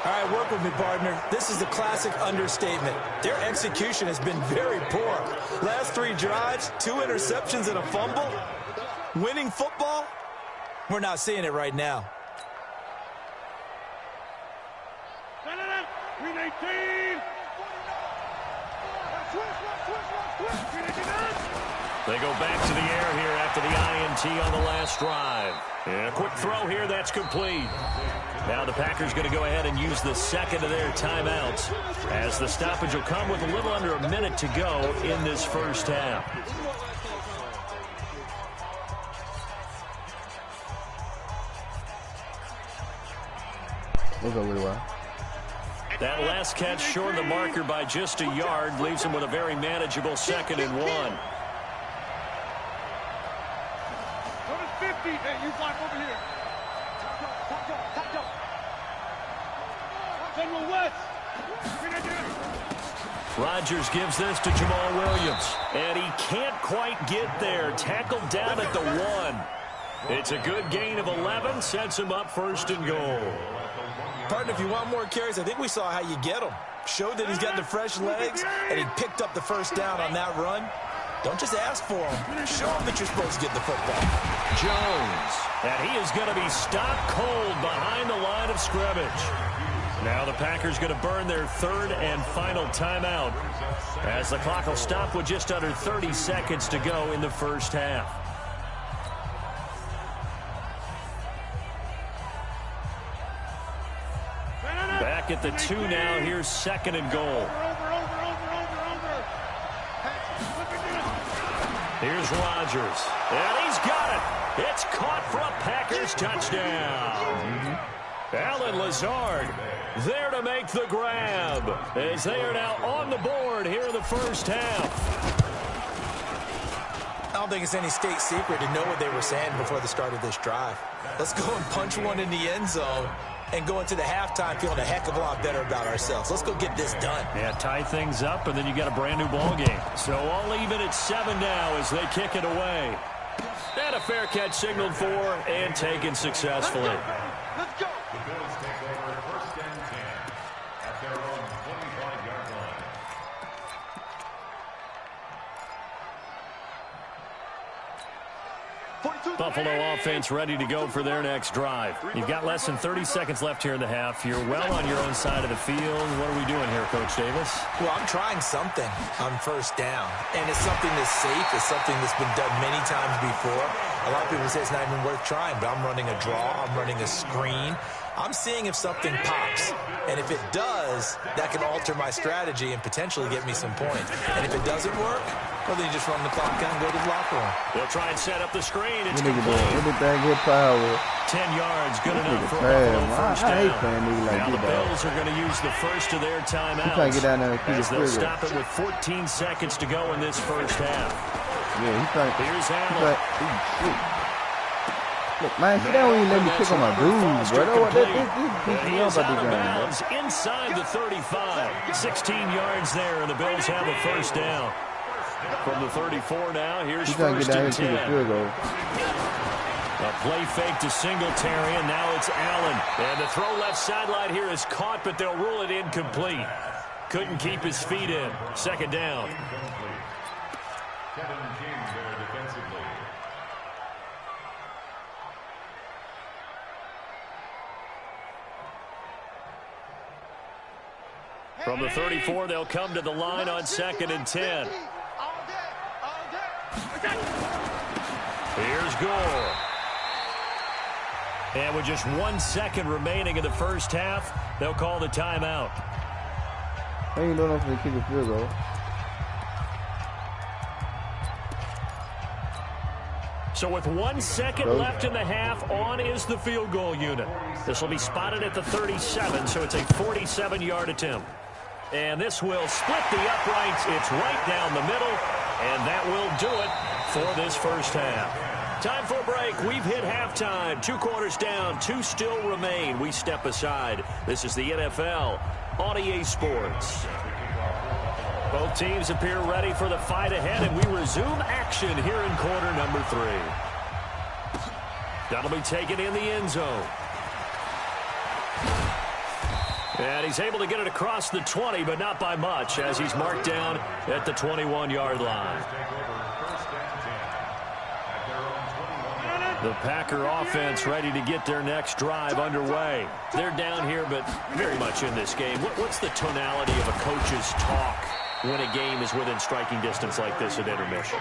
All right, work with me, partner. This is a classic understatement. Their execution has been very poor. Last 3 drives, 2 interceptions and a fumble. Winning football? We're not seeing it right now. They go back to the air here after the INT on the last drive. And a quick throw here, that's complete. Now the Packers going to go ahead and use the second of their timeouts, as the stoppage will come with a little under a minute to go in this first half. What's up with it, That last catch short of the marker by just a yard leaves him with a very manageable 2nd and 1. 50. Hey, you block over here. General West. Rodgers gives this to Jamal Williams, and he can't quite get there. Tackled down at the 1. It's a good gain of 11, sets him up 1st and goal. Partner, if you want more carries, I think we saw how you get them. Showed that he's got the fresh legs, and he picked up the first down on that run. Don't just ask for him. Show him that you're supposed to get the football. Jones, and he is going to be stopped cold behind the line of scrimmage. Now the Packers going to burn their 3rd and final timeout, as the clock will stop with just under 30 seconds to go in the first half. Back at the 2 now. Here's 2nd and goal. Here's Rodgers, and he's got it. It's caught for a Packers touchdown. Allen Lazard there to make the grab, as they are now on the board here in the first half. I don't think it's any state secret to know what they were saying before the start of this drive. Let's go and punch one in the end zone and go into the halftime feeling a heck of a lot better about ourselves. Let's go get this done. Yeah, tie things up, and then you got a brand new ball game. So all even at 7 now as they kick it away. And a fair catch signaled for and taken successfully. Let's go. The Bills take over 1st and 10 at their own 25-yard line. Buffalo offense ready to go for their next drive. You've got less than 30 seconds left here in the half. You're well on your own side of the field. What are we doing here, Coach Davis? Well, I'm trying something on 1st down, and it's something that's safe. It's something that's been done many times before. A lot of people say it's not even worth trying, but I'm running a draw. I'm running a screen. I'm seeing if something pops, and if it does, that can alter my strategy and potentially get me some points. And if it doesn't work, well, then you just run the clock out and go to the locker room. They'll try and set up the screen. It's doing complete. everything good power. 10 yards, good enough for a first I hate down. playing niggas like Now the this, dog. Bills are going to use the first of their timeouts. trying to get down there and keep as the they'll trigger. stop it with 14 seconds to go in this first half. Yeah, he's trying. Here's Allen. Look, man, see, they don't even let me pick on my dudes, bro. This And he me up is about out this of game, bro. bounds inside the 35. 16 yards there, and the Bills have a first down. From the 34 now, here's He's trying to first get down and here and 10. kick a field goal. A play fake to Singletary, and now it's Allen. And the throw left sideline here is caught, but they'll rule it incomplete. Couldn't keep his feet in. 2nd down. Kevin King there defensively. From the 34, they'll come to the line on 2nd and 10. Here's Gore. And with just 1 second remaining in the first half, they'll call the timeout. I ain't doing nothing to kick a field goal. So with 1 second left in the half, on is the field goal unit. This will be spotted at the 37, so it's a 47-yard attempt. And this will split the uprights. It's right down the middle, and that will do it for this first half. Time for a break. We've hit halftime. 2 quarters down, 2 still remain. We step aside. This is the NFL on EA Sports. Both teams appear ready for the fight ahead, and we resume action here in quarter number 3. That'll be taken in the end zone. And he's able to get it across the 20, but not by much, as he's marked down at the 21-yard line. The Packer offense ready to get their next drive underway. They're down here, but very much in this game. What's the tonality of a coach's talk when a game is within striking distance like this at intermission?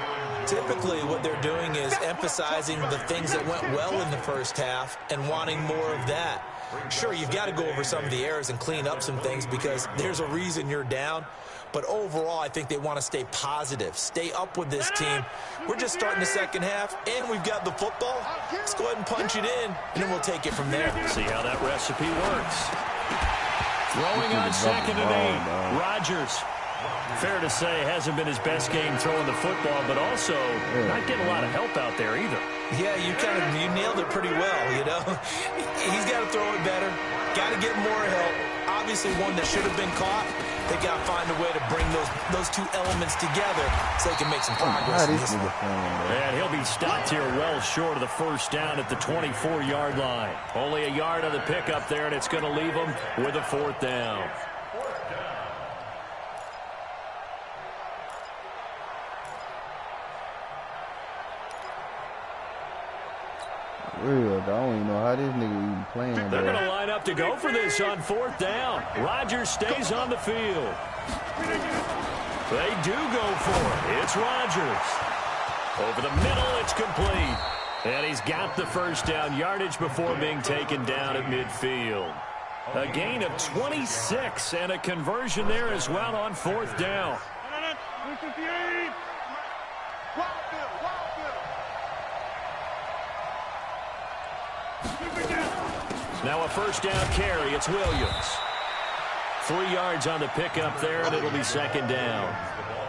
Typically, what they're doing is emphasizing the things that went well in the first half and wanting more of that. Sure, you've got to go over some of the errors and clean up some things because there's a reason you're down. But overall, I think they want to stay positive, stay up with this team. We're just starting the second half, and we've got the football. Let's go ahead and punch it in, and then we'll take it from there. See how that recipe works. Throwing on 2nd and 8. Rodgers. Fair to say, hasn't been his best game throwing the football, but also not getting a lot of help out there either. Yeah, you nailed it pretty well, you know. He's got to throw it better, got to get more help. Obviously one that should have been caught. They got to find a way to bring those two elements together so they can make some progress. And he'll be stopped here well short of the first down at the 24-yard line. Only a yard on the pickup there, and it's going to leave him with a 4th down. Real, I don't even know how this nigga even playing. They're going to line up to go for this on 4th down. Rodgers stays on the field. They do go for it. It's Rodgers. Over the middle, it's complete. And he's got the first down yardage before being taken down at midfield. A gain of 26 and a conversion there as well on 4th down. Now a first down carry. It's Williams. 3 yards on the pickup there, and it'll be 2nd down.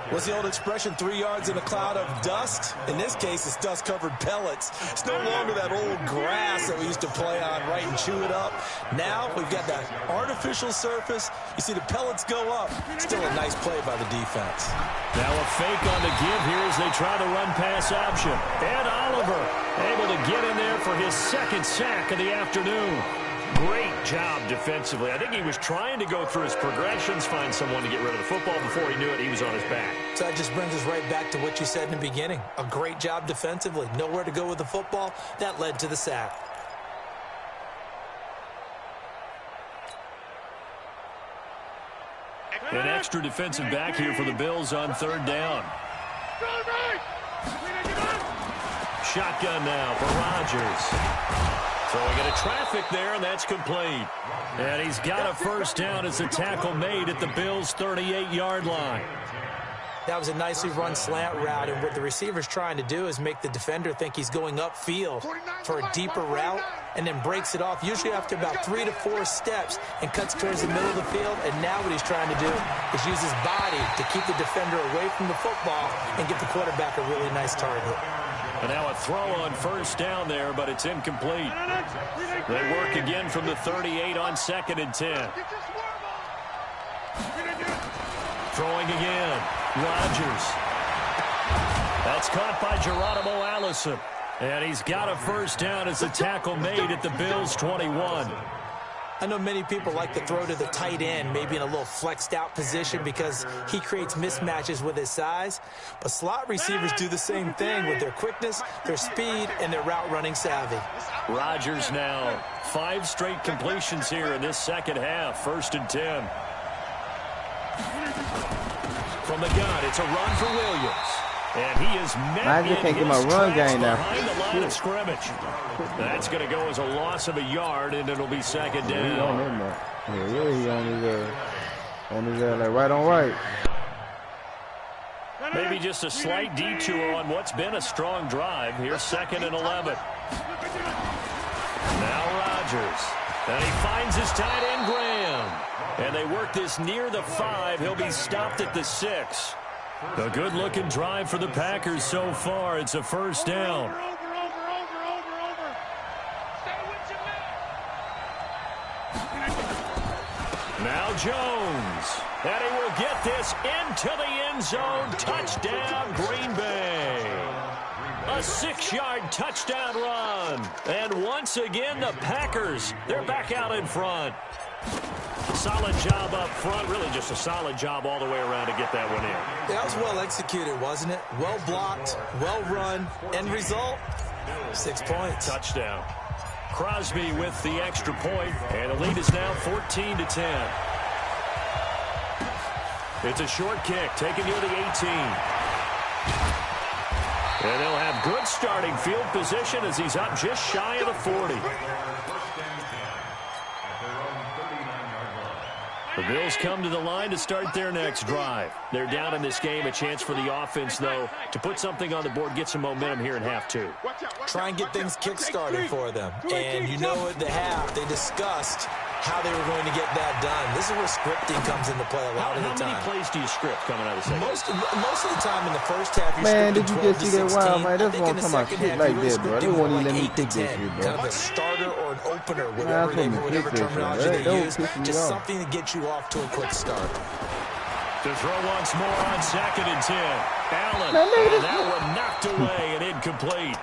What's the old expression, 3 yards in a cloud of dust? In this case, it's dust-covered pellets. It's no longer that old grass that we used to play on, right, and chew it up. Now we've got that artificial surface. You see the pellets go up. Still a nice play by the defense. Now a fake on the give here as they try the run-pass option. Ed Oliver able to get in there for his 2nd sack of the afternoon. Great job defensively. I think he was trying to go through his progressions, find someone to get rid of the football. Before he knew it, he was on his back. So that just brings us right back to what you said in the beginning. A great job defensively. Nowhere to go with the football. That led to the sack. An extra defensive back here for the Bills on 3rd down. Shotgun now for Rodgers. Throwing into traffic there, and that's complete. And he's got a first down as the tackle made at the Bills' 38-yard line. That was a nicely run slant route, and what the receiver's trying to do is make the defender think he's going upfield for a deeper route and then breaks it off, usually after about 3 to 4 steps, and cuts towards the middle of the field. And now what he's trying to do is use his body to keep the defender away from the football and give the quarterback a really nice target. And now a throw on first down there, but it's incomplete. They work again from the 38 on 2nd and 10. Throwing again. Rodgers. That's caught by Geronimo Allison. And he's got a first down as the tackle made at the Bills' 21. I know many people like to throw to the tight end, maybe in a little flexed out position because he creates mismatches with his size. But slot receivers do the same thing with their quickness, their speed, and their route running savvy. Rodgers now 5 straight completions here in this second half. 1st and 10. From the gun, it's a run for Williams. And he is met I just can't get my run game now. Behind the line of scrimmage. That's going to go as a loss of a yard, and it'll be 2nd down. He on his like right on right. Maybe just a slight detour on what's been a strong drive. Here's 2nd and 11. Now Rodgers. And he finds his tight end, Graham. And they work this near the 5. He'll be stopped at the 6. A good-looking drive for the Packers so far. It's a first down. Now Jones. And he will get this into the end zone. Touchdown, Green Bay. A 6-yard touchdown run. And once again, the Packers, they're back out in front. Solid job up front. Really just a solid job all the way around to get that one in. That was well executed, wasn't it? Well blocked, well run. End result, 6 points. Touchdown. Crosby with the extra point, and the lead is now 14-10. It's a short kick, taken near the 18. And they'll have good starting field position as he's up just shy of the 40. The Bills come to the line to start their next drive. They're down in this game. A chance for the offense, though, to put something on the board, get some momentum here in half two. Try and get things kick-started for them. And you know at the half, they discussed how they were going to get that done. This is where scripting comes into play a lot of the time. How many plays do you script coming out of the second? Most of the time in the first half, you're man, scripting did you just see that wild, man? That's what I'm talking about. Shit like that, bro. They won't even let me pick this shit, bro. Kind of a starter or an opener, whatever terminology they use. Just something to get you off to a quick start. To throw once more on 2nd and 10. Allen, and that one knocked away and incomplete.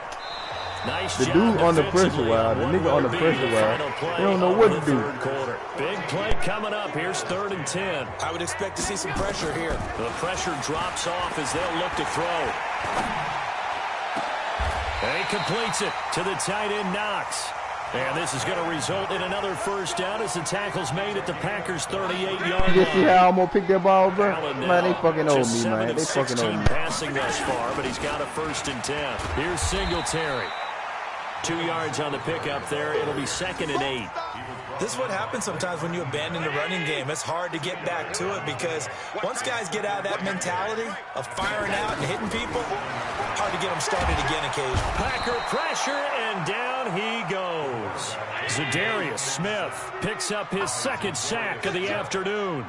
Nice the job dude on the pressure wire, the nigga on the pressure wire, they don't know what to do. Big play coming up. Here's 3rd and 10. I would expect to see some pressure here. The pressure drops off as they'll look to throw. And he completes it to the tight end, Knox. And this is going to result in another first down as the tackle's made at the Packers' 38-yard line. You see how I almost picked that ball, bro? Man, they fucking owe me, man. They fucking owe me. Passing thus far, but he's got a 1st and 10. Here's Singletary. 2 yards on the pickup there. It'll be 2nd and 8. This is what happens sometimes when you abandon the running game. It's hard to get back to it because once guys get out of that mentality of firing out and hitting people, hard to get them started again occasionally. Packer pressure, and down he goes. Zadarius Smith picks up his 2nd sack of the afternoon.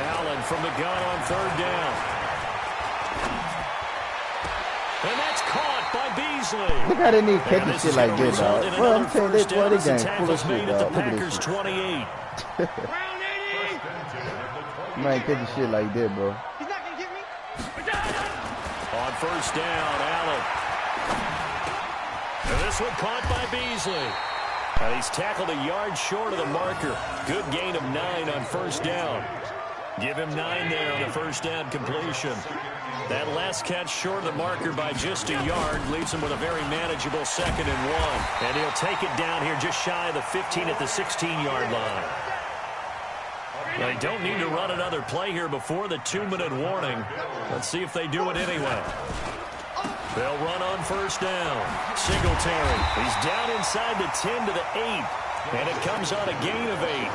Allen from the gun on 3rd down. And that's caught by Beasley. Look how they need catching shit like this, dog. Well, I'm saying they game full of shit, dog. Look at this shit. 28. Man, catching shit like that, bro. He's not going to get me. On 1st down, Allen. And this one caught by Beasley. And he's tackled a yard short of the marker. Good gain of 9 on 1st down. Give him 9 there on the 1st down completion. That last catch short of the marker by just a yard leaves him with a very manageable 2nd and 1. And he'll take it down here just shy of the 15 at the 16-yard line. They don't need to run another play here before the 2-minute warning. Let's see if they do it anyway. They'll run on 1st down. Singletary. He's down inside the 10 to the 8. And it comes on a gain of 8.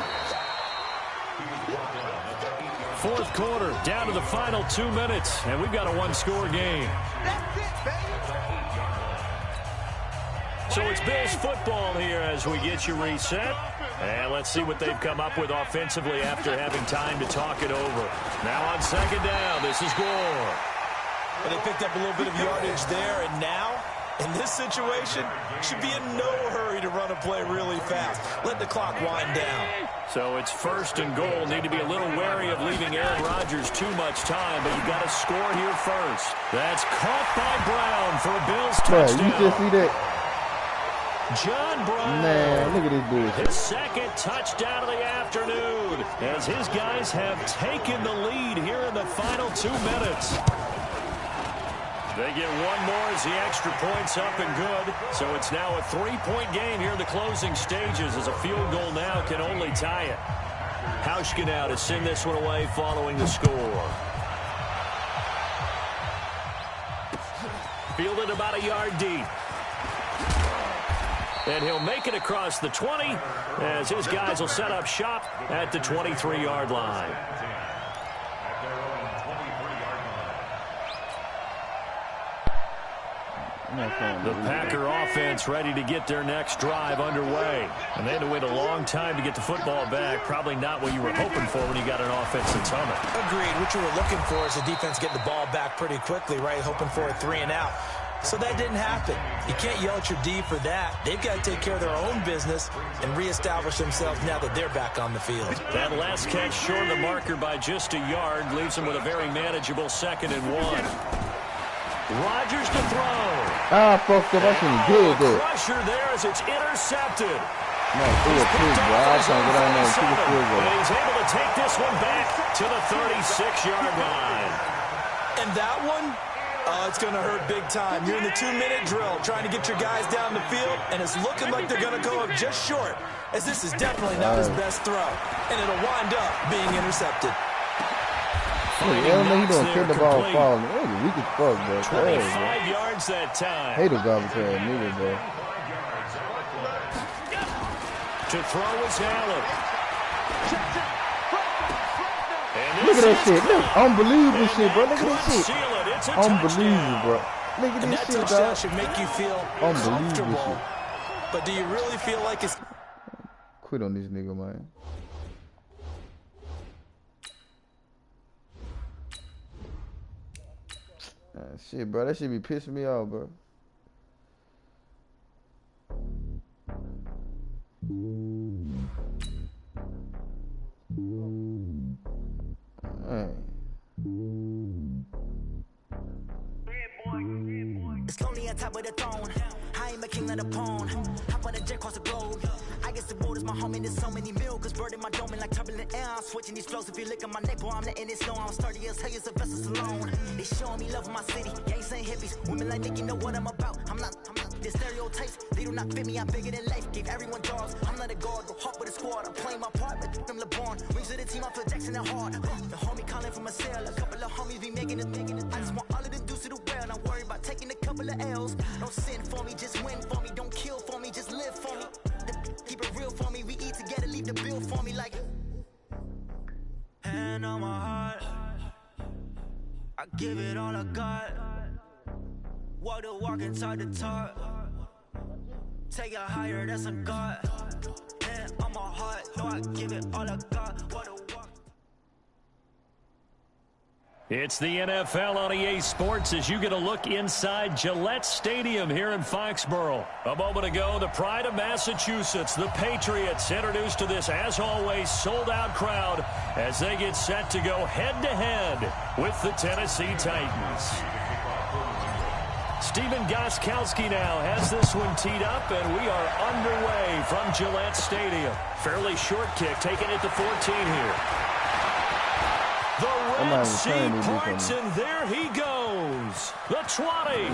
4th quarter, down to the final 2 minutes, and we've got a 1-score game. So it's Bills football here as we get you reset. And let's see what they've come up with offensively after having time to talk it over. Now on 2nd down, this is Gore. Well, they picked up a little bit of yardage there, and now, in this situation, should be in no hurry to run a play really fast. Let the clock wind down. So it's 1st and goal. Need to be a little wary of leaving Aaron Rodgers too much time, but you've got to score here first. That's caught by Brown for a Bills touchdown. You just see that? John Brown. Man, look at this bullshit. His 2nd touchdown of the afternoon as his guys have taken the lead here in the final 2 minutes. They get one more as the extra point's up and good. So it's now a 3-point game here in the closing stages as a field goal now can only tie it. Hauschka now to send this one away following the score. Fielded about a yard deep. And he'll make it across the 20 as his guys will set up shop at the 23-yard line. The Packer offense ready to get their next drive underway. And they had to wait a long time to get the football back. Probably not what you were hoping for when you got an offense that's humming. Agreed. What you were looking for is the defense getting the ball back pretty quickly, right? Hoping for a 3-and-out. So that didn't happen. You can't yell at your D for that. They've got to take care of their own business and reestablish themselves now that they're back on the field. That last catch short of the marker by just a yard leaves them with a very manageable 2nd and 1. Rodgers to throw. Ah, fucked up. I shouldn't have did that. Crusher there as it's intercepted. No, he's picked up. I can't get on there and shoot a field goal. And he's able to take this one back to the 36-yard line. And that one, it's going to hurt big time. You're in the 2-minute drill trying to get your guys down the field, and it's looking like they're going to go up just short, as this is definitely not his best throw, and it'll wind up being intercepted. Hey, I don't know he don't kill the ball falling. That was weak as fuck, bro. 25 yards that time. Hate those garbage ass niggas, bro. To throw is Allen. Look at that shit. Look, unbelievable shit, bro. Look at that shit. It's a Unbelievable, bro. Look at And this that shit, touchdown dog. should make you feel Unbelievable comfortable. shit. But do you really feel like it's... Quit on this nigga, man. Shit, bro. That shit be pissing me off, bro. It's lonely on top of the throne. I am a king of the pawn. Hop on a jet across the globe. I guess the world is my home and there's so many milkers burning my dome like turbulent air. I'm switching these flows. If you look at my neck, boy, I'm letting it snow. I'm sturdy as hell as a vessel alone. They showing me love in my city. Gangs ain't hippies. Women like Nick, you know what I'm about. I'm not. The stereotypes, they do not fit me. I'm bigger than life. Gave everyone dogs. I'm not a guard. Go hop with a squad. I'm playing my part. Like them LeBron. Rings to the team. I feel Jackson and hard. The homie calling from a cell. A couple of homies be making it. I just want all of them dudes to do well. Not worry about taking a couple of L's. Don't sin for me, just win for me. Don't kill for me, just live for me. Keep it real for me. We eat together, leave the bill for me like. Hand on my heart, I give it all I got. Walk the walk and talk the talk. Take it higher, that's a God. Hand on my heart, no, I give it all I got. Walk the walk. It's the NFL on EA Sports as you get a look inside Gillette Stadium here in Foxborough. A moment ago, the pride of Massachusetts, the Patriots, introduced to this, as always, sold-out crowd as they get set to go head-to-head with the Tennessee Titans. Stephen Gostkowski now has this one teed up, and we are underway from Gillette Stadium. Fairly short kick, taking it to 14 here. The Red Sea parts, and there he goes. The 20.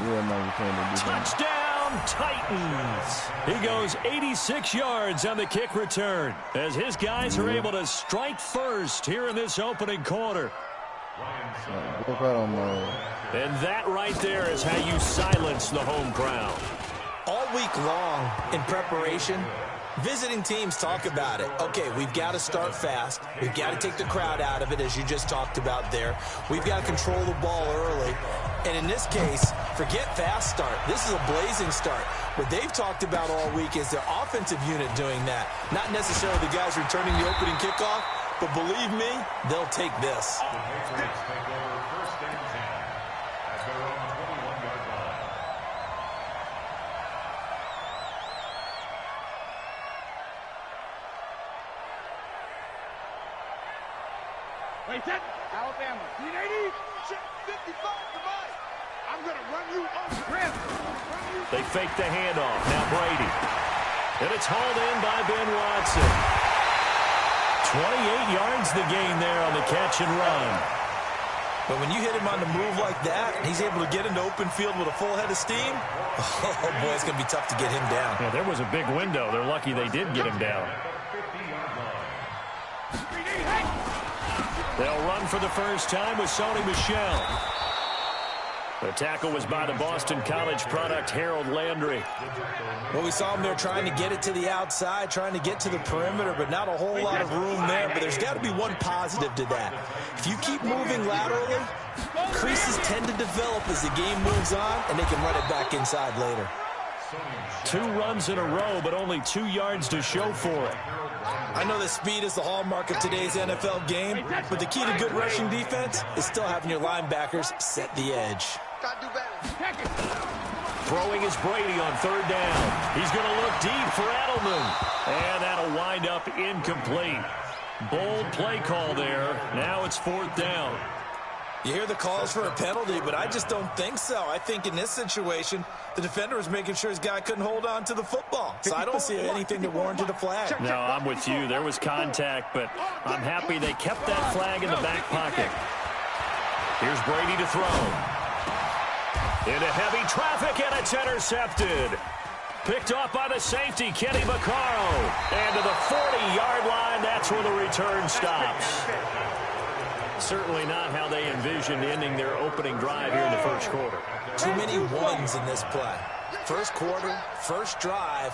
Touchdown, Titans. He goes 86 yards on the kick return as his guys are able to strike first here in this opening quarter. And that right there is how you silence the home crowd. All week long in preparation, visiting teams talk about it. Okay, we've got to start fast. We've got to take the crowd out of it, as you just talked about there. We've got to control the ball early. And in this case, forget fast start. This is a blazing start. What they've talked about all week is their offensive unit doing that. Not necessarily the guys returning the opening kickoff, but believe me, they'll take this. The Patriots take over 1st and 10 at their own 21-yard line. Wait, that Alabama. 380. 55 to Mike. I'm going to run you off the rim. They fake the handoff. Now Brady. And it's hauled in by Ben Watson. 28 yards the gain there on the catch and run. But when you hit him on the move like that, he's able to get into open field with a full head of steam, oh boy, it's going to be tough to get him down. Yeah, there was a big window. They're lucky they did get him down. They'll run for the first time with Sony Michel. The tackle was by the Boston College product, Harold Landry. Well, we saw him there trying to get it to the outside, trying to get to the perimeter, but not a whole lot of room there. But there's got to be one positive to that. If you keep moving laterally, creases tend to develop as the game moves on, and they can run it back inside later. 2 runs in a row, but only 2 yards to show for it. I know that speed is the hallmark of today's NFL game, but the key to good rushing defense is still having your linebackers set the edge. Gotta do better. Throwing is Brady on third down. He's going to look deep for Edelman. And that'll wind up incomplete. Bold play call there. Now it's fourth down. You hear the calls for a penalty, but I just don't think so. I think in this situation, the defender was making sure his guy couldn't hold on to the football. So I don't see anything that warranted a flag. No, I'm with you. There was contact, but I'm happy they kept that flag in the back pocket. Here's Brady to throw. Into heavy traffic, and it's intercepted. Picked off by the safety, Kenny Vaccaro. And to the 40-yard line, that's where the return stops. Certainly not how they envisioned ending their opening drive here in the first quarter. Too many ones in this play. First quarter, first drive,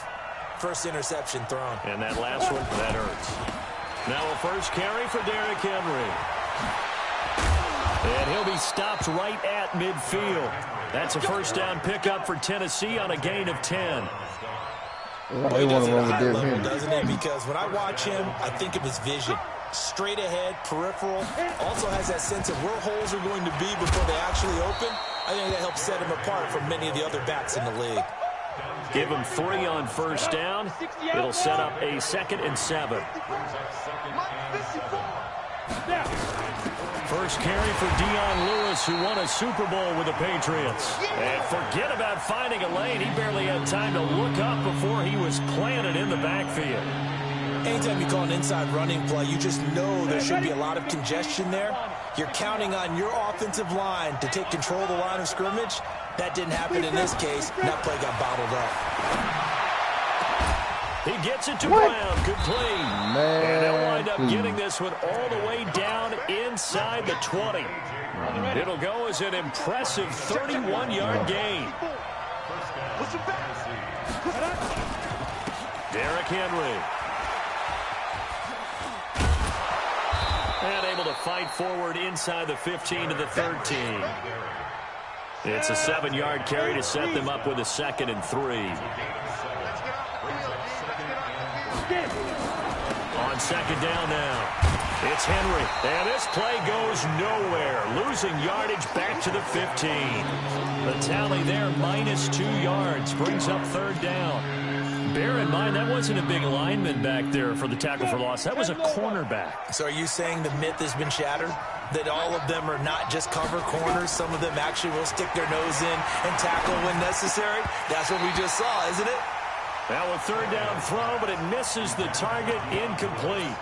first interception thrown. And that last one, that hurts. Now a first carry for Derrick Henry. And he'll be stopped right at midfield. That's a first down pickup for Tennessee on a gain of 10. He does it at a high level, doesn't he? Because when I watch him, I think of his vision. Straight ahead, peripheral. Also has that sense of where holes are going to be before they actually open. I think that helps set him apart from many of the other backs in the league. Give him 3 on first down. It'll set up a 2nd and 7. First carry for Dion Lewis, who won a Super Bowl with the Patriots. And forget about finding a lane. He barely had time to look up before he was planted in the backfield. Anytime you call an inside running play, you just know there should be a lot of congestion there. You're counting on your offensive line to take control of the line of scrimmage. That didn't happen in this case. That play got bottled up. He gets it to Brown. Good play. Man, and they'll wind up getting this one all the way down inside the 20. It'll go as an impressive 31-yard gain. Derrick Henry. And able to fight forward inside the 15 to the 13. It's a 7-yard carry to set them up with a 2nd and 3. On second down now, it's Henry. And this play goes nowhere. Losing yardage back to the 15. The tally there, -2 yards, brings up third down. Bear in mind, that wasn't a big lineman back there for the tackle for loss. That was a cornerback. So are you saying the myth has been shattered? That all of them are not just cover corners? Some of them actually will stick their nose in and tackle when necessary? That's what we just saw, isn't it? Now a third down throw, but it misses the target, incomplete.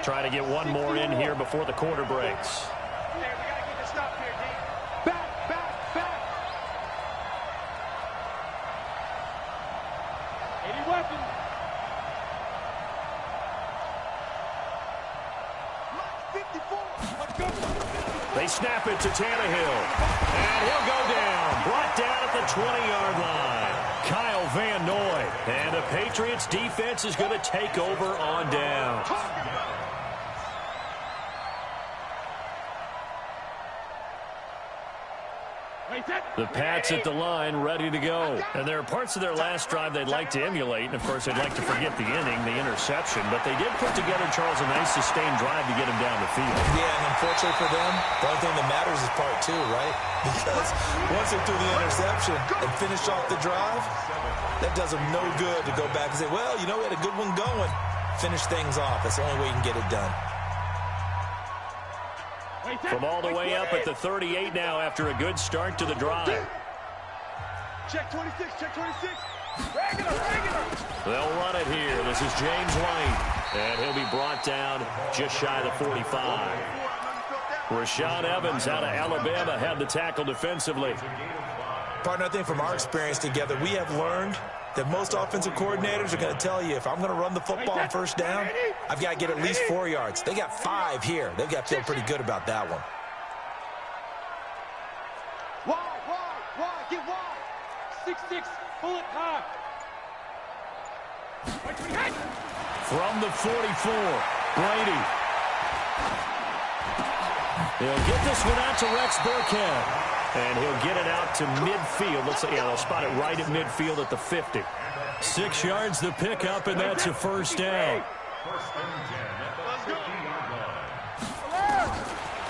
Try to get one more in here before the quarter breaks. They snap it to Tannehill. And he'll go down. Brought down at the 20-yard line. Kyle Van Noy. And the Patriots defense is going to take over on down. The Pats at the line, ready to go. And there are parts of their last drive they'd like to emulate. And, of course, they'd like to forget the inning, the interception. But they did put together, Charles, a nice sustained drive to get him down the field. Yeah, and unfortunately for them, the only thing that matters is part 2, right? Because once they threw the interception and finished off the drive, that does them no good to go back and say, well, you know, we had a good one going. Finish things off. That's the only way you can get it done. From all the way up at the 38 now after a good start to the drive. Check 26, check 26. Regular. They'll run it here. This is James White. And he'll be brought down just shy of the 45. Rashaan Evans out of Alabama had the tackle defensively. Partner, I think from our experience together, we have learned that most offensive coordinators are going to tell you, if I'm going to run the football on first down, I've got to get at least 4 yards. They got 5 here. They've got to feel pretty good about that one. Wide, get wide. 6'6", pull it high. From the 44, Brady. He'll get this one out to Rex Burkhead. And he'll get it out to midfield. Looks like, yeah, they'll spot it right at midfield at the 50. 6 yards the pickup, and that's a first down.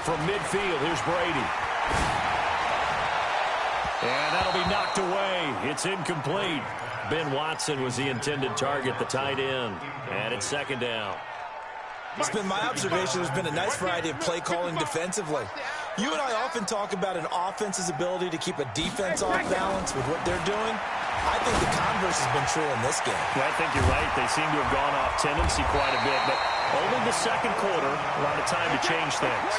from midfield. Here's Brady. And that'll be knocked away. It's incomplete. Ben Watson was the intended target, the tight end. And it's second down. It's been my observation there's been a nice variety of play calling defensively. You and I often talk about an offense's ability to keep a defense off balance with what they're doing. I think the converse has been true in this game. Yeah, I think you're right. They seem to have gone off tendency quite a bit, but only the second quarter, a lot of time to change things.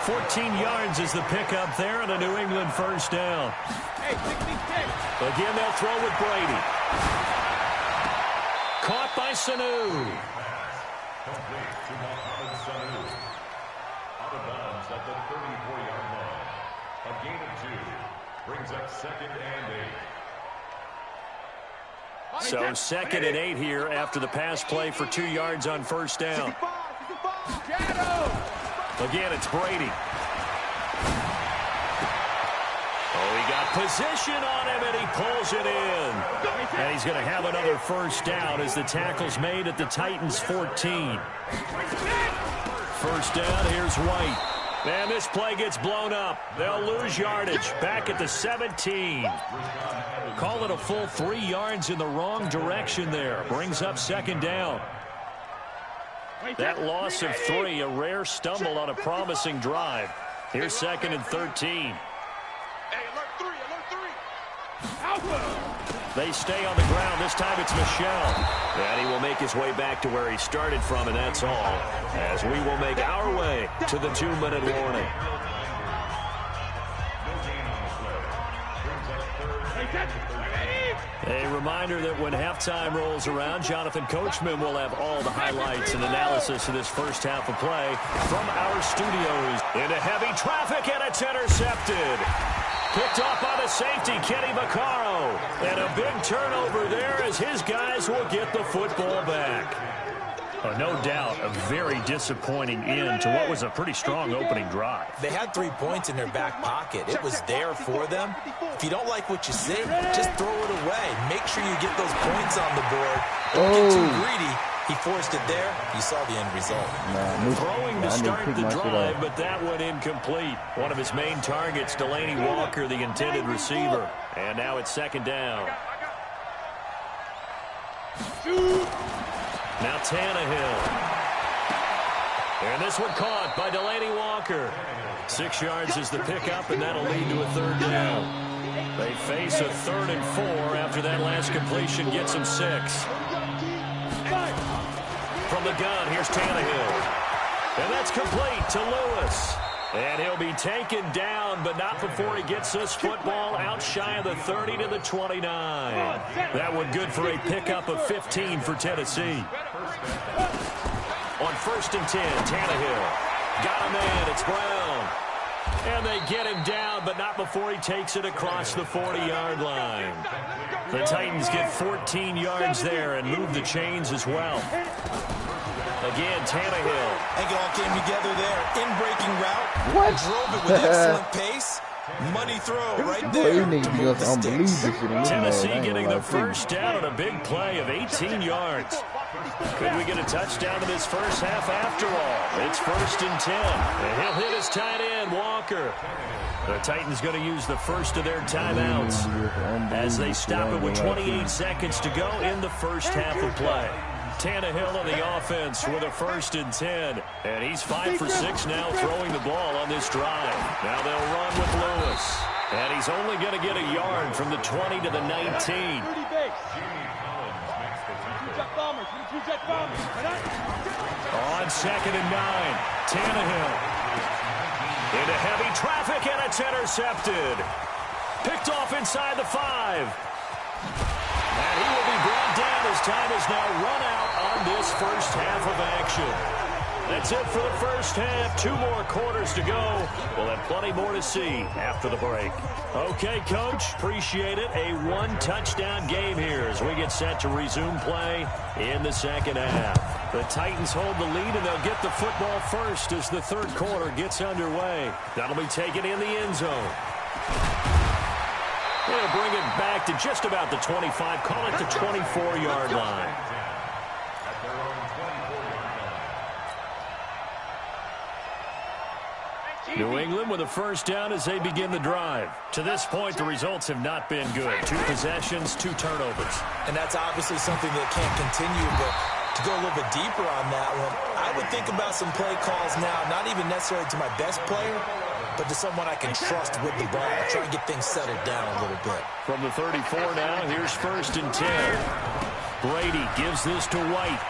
14 yards is the pickup there and a New England first down. Again, they'll throw with Brady. Caught by Sanu. Complete to Mohamed Sanu. Out of bounds at the 34-yard line. A gain of 2 brings up 2nd and 8. So 2nd and 8 here after the pass play for 2 yards on first down. Again, it's Brady. Oh, he got position on him, and he pulls it in. And he's going to have another first down as the tackle's made at the Titans' 14. First down, here's White. And this play gets blown up. They'll lose yardage back at the 17. Call it a full 3 yards in the wrong direction there. Brings up second down. That loss of 3, a rare stumble on a promising drive. Here's 2nd and 13. They stay on the ground. This time it's Michel. And he will make his way back to where he started from, and that's all. As we will make our way to the 2-minute warning. A reminder that when halftime rolls around, Jonathan Coachman will have all the highlights and analysis of this first half of play from our studios. Into heavy traffic, and it's intercepted. Picked off by the safety, Kenny Vaccaro. And a big turnover there as his guys will get the football back. No doubt a very disappointing end to what was a pretty strong opening drive. They had 3 points in their back pocket. It was there for them. If you don't like what you see, just throw it away. Make sure you get those points on the board. Don't get too greedy. He forced it there. You saw the end result. Throwing to start the drive, but that one incomplete. One of his main targets, Delaney Walker, the intended receiver. And now it's second down. Now Tannehill. And this one caught by Delaney Walker. 6 yards is the pickup, and that'll lead to a third down. They face a 3rd and 4 after that last completion gets them 6. From the gun, here's Tannehill. And that's complete to Lewis. And he'll be taken down, but not before he gets this football out shy of the 30 to the 29. That one good for a pickup of 15 for Tennessee. On 1st and 10, Tannehill. Got a man, it's Brown. And they get him down, but not before he takes it across the 40-yard line. The Titans get 14 yards there and move the chains as well. Again, Tannehill. I think it all came together there. In-breaking route. What? Drove it with excellent pace. Money throw right there. Tennessee getting the first down on a big play of 18 yards. Could we get a touchdown in this first half after all? It's 1st and 10. And he'll hit his tight end, Walker. The Titans going to use the first of their timeouts as they stop it with 28 seconds to go in the first half of play. Tannehill on the offense with a 1st and 10. And he's 5 for 6 now throwing the ball on this drive. Now they'll run with Lewis. And he's only going to get a yard from the 20 to the 19. On 2nd and 9, Tannehill. Into heavy traffic, and it's intercepted. Picked off inside the 5. And he will be brought down as time is now run out on this first half of action. That's it for the first half. 2 more quarters to go. We'll have plenty more to see after the break. Okay, Coach, appreciate it. A 1-touchdown game here as we get set to resume play in the second half. The Titans hold the lead, and they'll get the football first as the 3rd quarter gets underway. That'll be taken in the end zone. They'll bring it back to just about the 25, call it the 24-yard line. New England with a first down as they begin the drive. To this point, the results have not been good. 2 possessions, 2 turnovers. And that's obviously something that can't continue, but to go a little bit deeper on that one, I would think about some play calls now, not even necessarily to my best player, but to someone I can trust with the ball. Try and get things settled down a little bit. From the 34 now, here's 1st and 10. Brady gives this to White.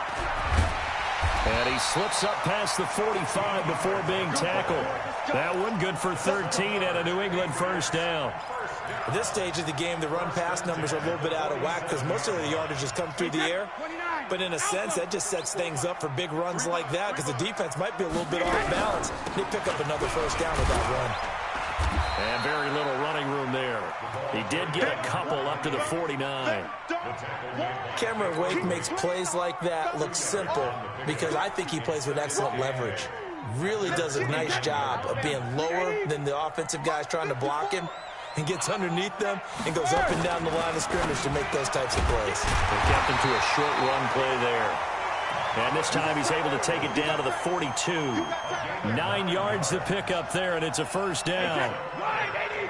And he slips up past the 45 before being tackled. That one good for 13 and a New England first down. At this stage of the game, the run-pass numbers are a little bit out of whack because most of the yardage has come through the air. But in a sense, that just sets things up for big runs like that because the defense might be a little bit off balance. They pick up another first down with that run. And very little running room there. He did get a couple up to the 49. Cameron Wake makes plays like that look simple because I think he plays with excellent leverage. Really does a nice job of being lower than the offensive guys trying to block him and gets underneath them and goes up and down the line of scrimmage to make those types of plays. They kept him to a short run play there. And this time he's able to take it down to the 42. 9 yards to pick up there, and it's a first down.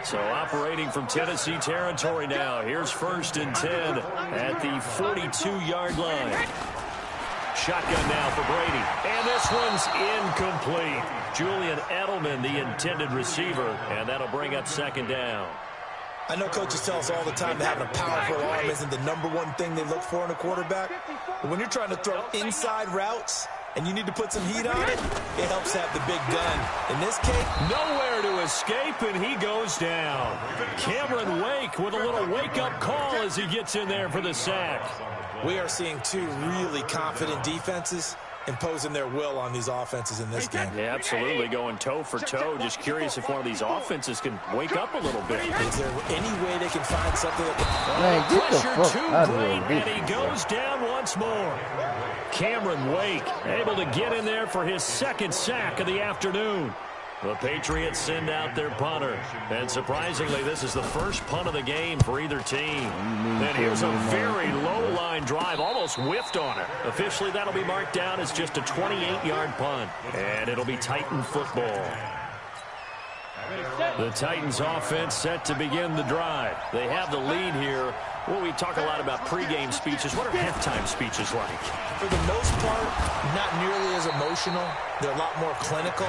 So operating from Tennessee territory now. Here's 1st and 10 at the 42-yard line. Shotgun now for Brady. And this one's incomplete. Julian Edelman, the intended receiver, and that'll bring up 2nd down. I know coaches tell us all the time that having a powerful arm isn't the #1 thing they look for in a quarterback. But when you're trying to throw inside routes and you need to put some heat on it, it helps have the big gun. In this case, nowhere to escape, and he goes down. Cameron Wake with a little wake-up call as he gets in there for the sack. We are seeing 2 really confident defenses imposing their will on these offenses in this game. Yeah, absolutely, going toe for toe. Just curious if one of these offenses can wake up a little bit. Is there any way they can find something that can... Man, get the Pressure fuck too out great, of here. and he goes down once more. Cameron Wake able to get in there for his 2nd sack of the afternoon. The Patriots send out their punter. And surprisingly, this is the first punt of the game for either team. And here's a very low-line drive, almost whiffed on it. Officially, that'll be marked down as just a 28-yard punt. And it'll be Titan football. The Titans offense set to begin the drive. They have the lead here. Well, we talk a lot about pregame speeches. What are halftime speeches like? For the most part, not nearly as emotional. They're a lot more clinical.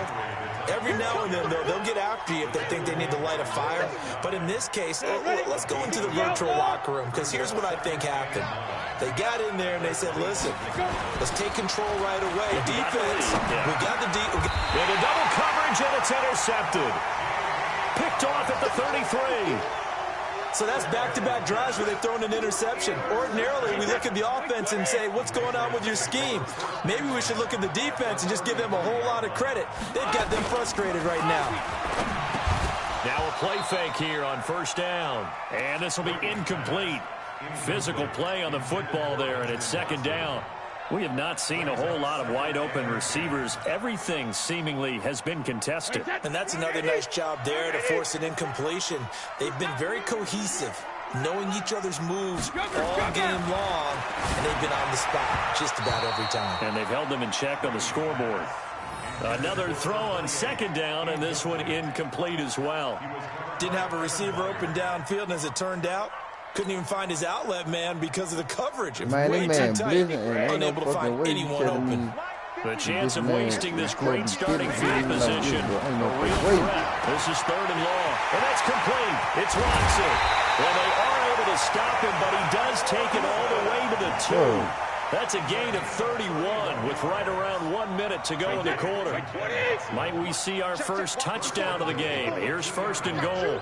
Every now and then, they'll get after you if they think they need to light a fire. But in this case, let's go into the virtual locker room, because here's what I think happened. They got in there and they said, listen, let's take control right away. Defense, we got the with a double coverage, and it's intercepted. Picked off at the 33. So that's back-to-back drives where they've thrown an interception. Ordinarily, we look at the offense and say, what's going on with your scheme? Maybe we should look at the defense and just give them a whole lot of credit. They've got them frustrated right now. Now a play fake here on 1st down. And this will be incomplete. Physical play on the football there, and it's 2nd down. We have not seen a whole lot of wide-open receivers. Everything seemingly has been contested. And that's another nice job there to force an incompletion. They've been very cohesive, knowing each other's moves all game long, and they've been on the spot just about every time. And they've held them in check on the scoreboard. Another throw on 2nd down, and this one incomplete as well. Didn't have a receiver open downfield, and as it turned out, couldn't even find his outlet man because of the coverage. It was way too tight, unable to find anyone open. The chance of wasting this great starting field position. A real threat. This is 3rd and long. And that's complete. It's Watson. Well, they are able to stop him, but he does take it all the way to the 2. That's a gain of 31 with right around 1 minute to go in the quarter. Might we see our first touchdown of the game? Here's 1st and goal.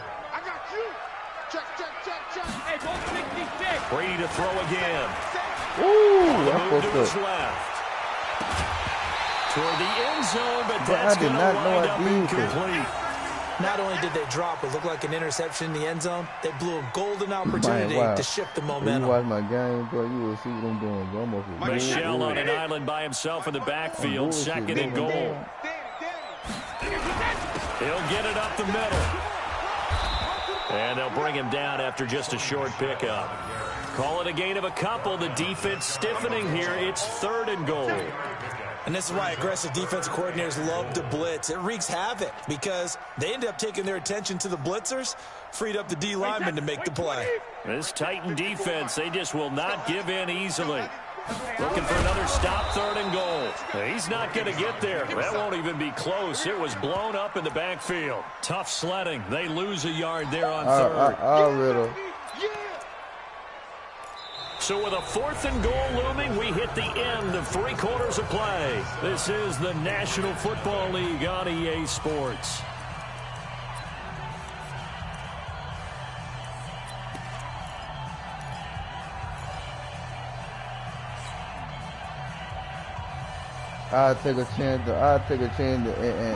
Brady to throw again. Ooh, The move to his that's left. Toward the end zone, but I that's did going to not know wind I up did that. incomplete. Not only did they drop it looked like an interception in the end zone, they blew a golden opportunity to shift the momentum. You watch my game, bro, you will see what I'm doing, bro. I'm off Michelle on an island by himself in the backfield, 2nd and goal. He'll get it up the middle. And they'll bring him down after just a short pickup. Call it a gain of a couple. The defense stiffening here. It's 3rd and goal. And this is why aggressive defensive coordinators love to blitz. It wreaks havoc because they end up taking their attention to the blitzers, freed up the D lineman to make the play. This Titan defense, they just will not give in easily. Looking for another stop, 3rd and goal. He's not going to get there. That won't even be close. It was blown up in the backfield. Tough sledding. They lose a yard there on 3rd. So with a 4th and goal looming, we hit the end of 3 quarters of play. This is the National Football League on EA Sports. I'll take a chance.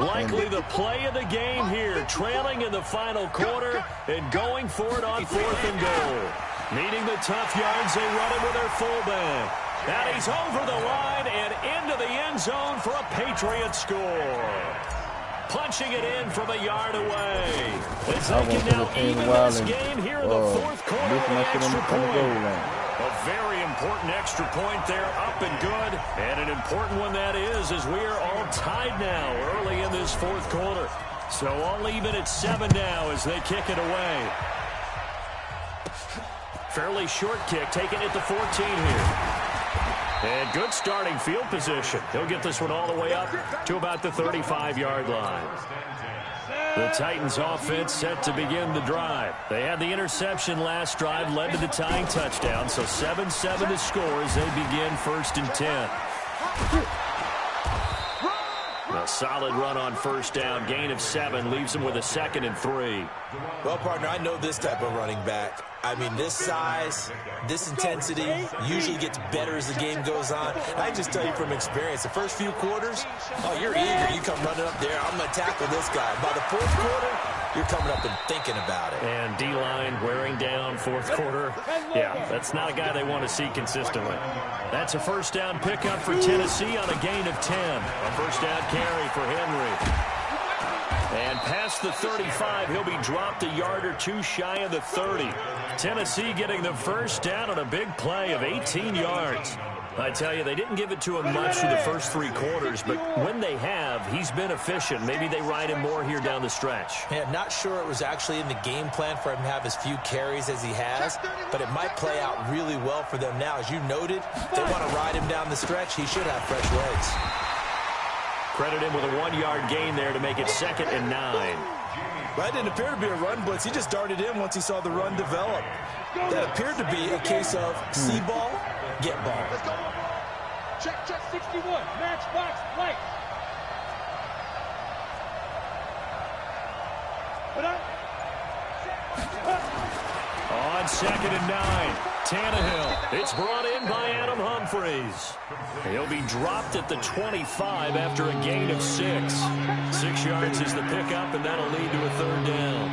Likely the play of the game here, trailing in the final quarter and going for it on 4th and goal. Needing the tough yards, they run it with their fullback. And he's over the line and into the end zone for a Patriot score. Punching it in from a yard away. As they can now even this game here in the 4th quarter with the extra point. A very important extra point there, up and good. And an important one that is, as we are all tied now early in this 4th quarter. So all even at 7 now as they kick it away. Fairly short kick, taking it to 14 here. And good starting field position. He'll get this one all the way up to about the 35-yard line. The Titans offense set to begin the drive. They had the interception last drive, led to the tying touchdown. So 7-7 to score as they begin 1st and 10. A solid run on 1st down. Gain of 7 leaves them with a 2nd and 3. Well, partner, I know this type of running back. I mean, this size, this intensity usually gets better as the game goes on. I just tell you from experience, the first few quarters, oh, you're eager. You come running up there, I'm going to tackle this guy. By the 4th quarter, you're coming up and thinking about it. And D-line wearing down 4th quarter. Yeah, that's not a guy they want to see consistently. That's a 1st down pickup for Tennessee on a gain of 10. A 1st down carry for Henry. And past the 35, he'll be dropped a yard or 2 shy of the 30. Tennessee getting the 1st down on a big play of 18 yards. I tell you, they didn't give it to him much through the first 3 quarters, but when they have, he's been efficient. Maybe they ride him more here down the stretch. Yeah, not sure it was actually in the game plan for him to have as few carries as he has, but it might play out really well for them now. As you noted, they want to ride him down the stretch. He should have fresh legs. Credit him with a 1-yard gain there to make it 2nd and 9. That didn't appear to be a run blitz. He just darted in once he saw the run develop. That appeared to be a case of see ball, get ball. Let's go. Check 61. Match box, right. Put up. On 2nd and 9, Tannehill. It's brought in by Adam Humphries. He'll be dropped at the 25 after a gain of 6. 6 yards is the pickup, and that'll lead to a 3rd down.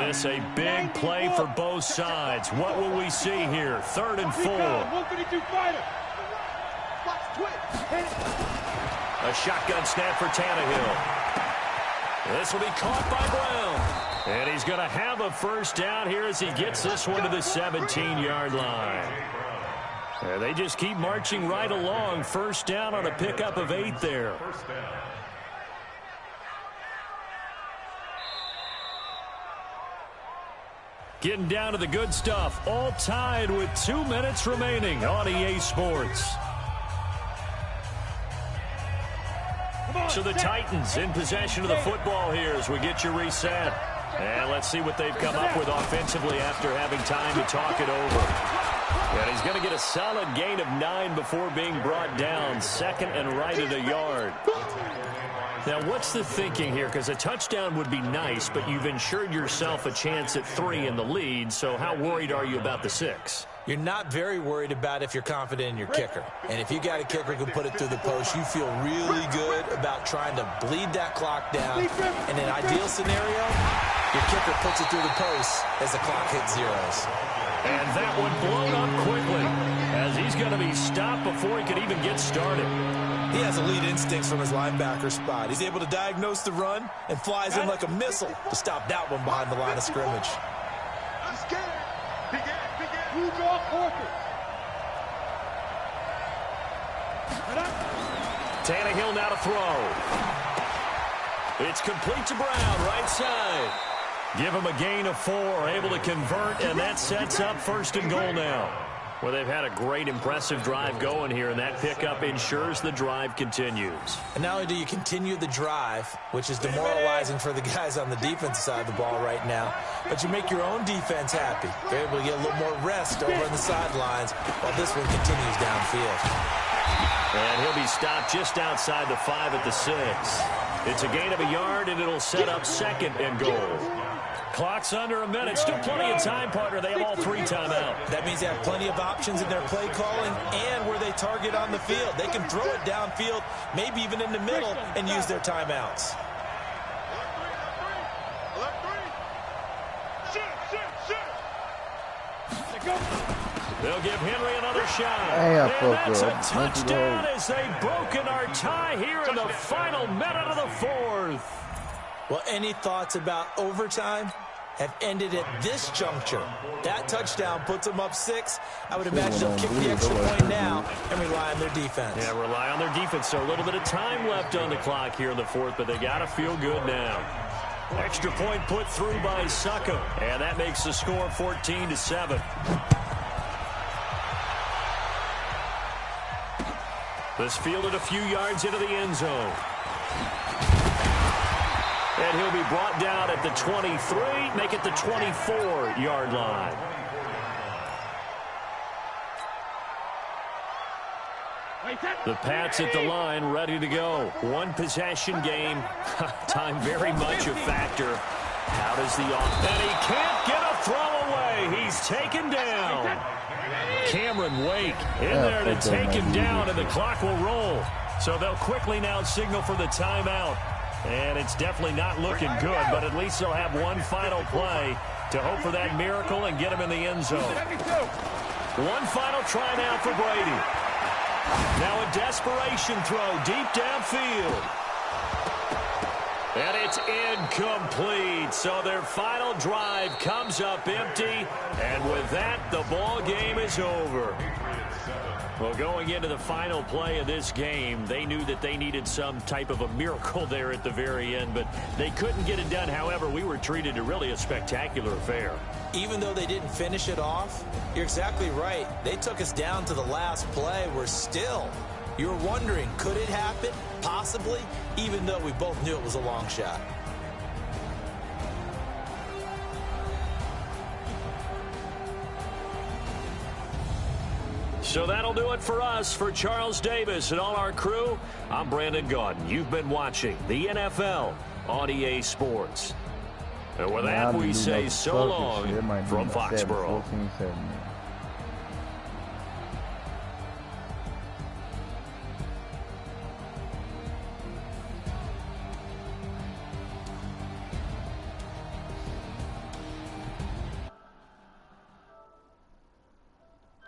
This a big play for both sides. What will we see here? 3rd and 4. A shotgun snap for Tannehill. This will be caught by Brown. And he's going to have a 1st down here as he gets this one to the 17-yard line. And they just keep marching right along. 1st down on a pickup of 8 there. Getting down to the good stuff. All tied with 2 minutes remaining on EA Sports. So the Titans in possession of the football here as we get you reset. And let's see what they've come up with offensively after having time to talk it over. And he's going to get a solid gain of 9 before being brought down. 2nd and right at a yard. Now, what's the thinking here? Because a touchdown would be nice, but you've ensured yourself a chance at 3 in the lead. So how worried are you about the 6? You're not very worried about if you're confident in your kicker. And if you got a kicker who can put it through the post, you feel really good about trying to bleed that clock down. In an ideal scenario, your kicker puts it through the post as the clock hits zeros. And that one blown up quickly as he's going to be stopped before he could even get started. He has elite instincts from his linebacker spot. He's able to diagnose the run and flies in like a missile to stop that one behind the line of scrimmage. I'm scared. Begin. You draw quarter. Tannehill now to throw. It's complete to Brown, right side. Give him a gain of 4, able to convert, and that sets up 1st and goal now. Well, they've had a great, impressive drive going here, and that pickup ensures the drive continues. And not only do you continue the drive, which is demoralizing for the guys on the defensive side of the ball right now, but you make your own defense happy. They're able to get a little more rest over on the sidelines while this one continues downfield. And he'll be stopped just outside the 5 at the 6. It's a gain of a yard, and it'll set up 2nd and goal. Clock's under a minute. Still plenty of time, partner. They have all 3 timeouts. That means they have plenty of options in their play calling and where they target on the field. They can throw it downfield, maybe even in the middle, and use their timeouts. They'll give Henry another shot. And that's a touchdown as they've broken our tie here in the final minute of the 4th. Well, any thoughts about overtime have ended at this juncture. That touchdown puts them up 6. I would imagine they'll kick the extra point now and rely on their defense. Yeah, rely on their defense. So a little bit of time left on the clock here in the 4th, but they got to feel good now. Extra point put through by Suckum, and that makes the score 14-7. This fielded a few yards into the end zone. And he'll be brought down at the 23, make it the 24-yard line. The Pats at the line, ready to go. One possession game. Time very much a factor. How does the offense? And he can't get a throw away. He's taken down. Cameron Wake in there to take him down, and the clock will roll. So they'll quickly now signal for the timeout. And it's definitely not looking good, but at least they'll have one final play to hope for that miracle and get him in the end zone. One final try now for Brady. Now a desperation throw deep downfield. And it's incomplete. So their final drive comes up empty. And with that, the ball game is over. Well, going into the final play of this game, they knew that they needed some type of a miracle there at the very end, but they couldn't get it done. However, we were treated to really a spectacular affair. Even though they didn't finish it off, you're exactly right. They took us down to the last play. You were wondering, could it happen? Possibly, even though we both knew it was a long shot. So that'll do it for us. For Charles Davis and all our crew, I'm Brandon Gaudin. You've been watching the NFL on EA Sports. And with that, we say so long from Foxborough.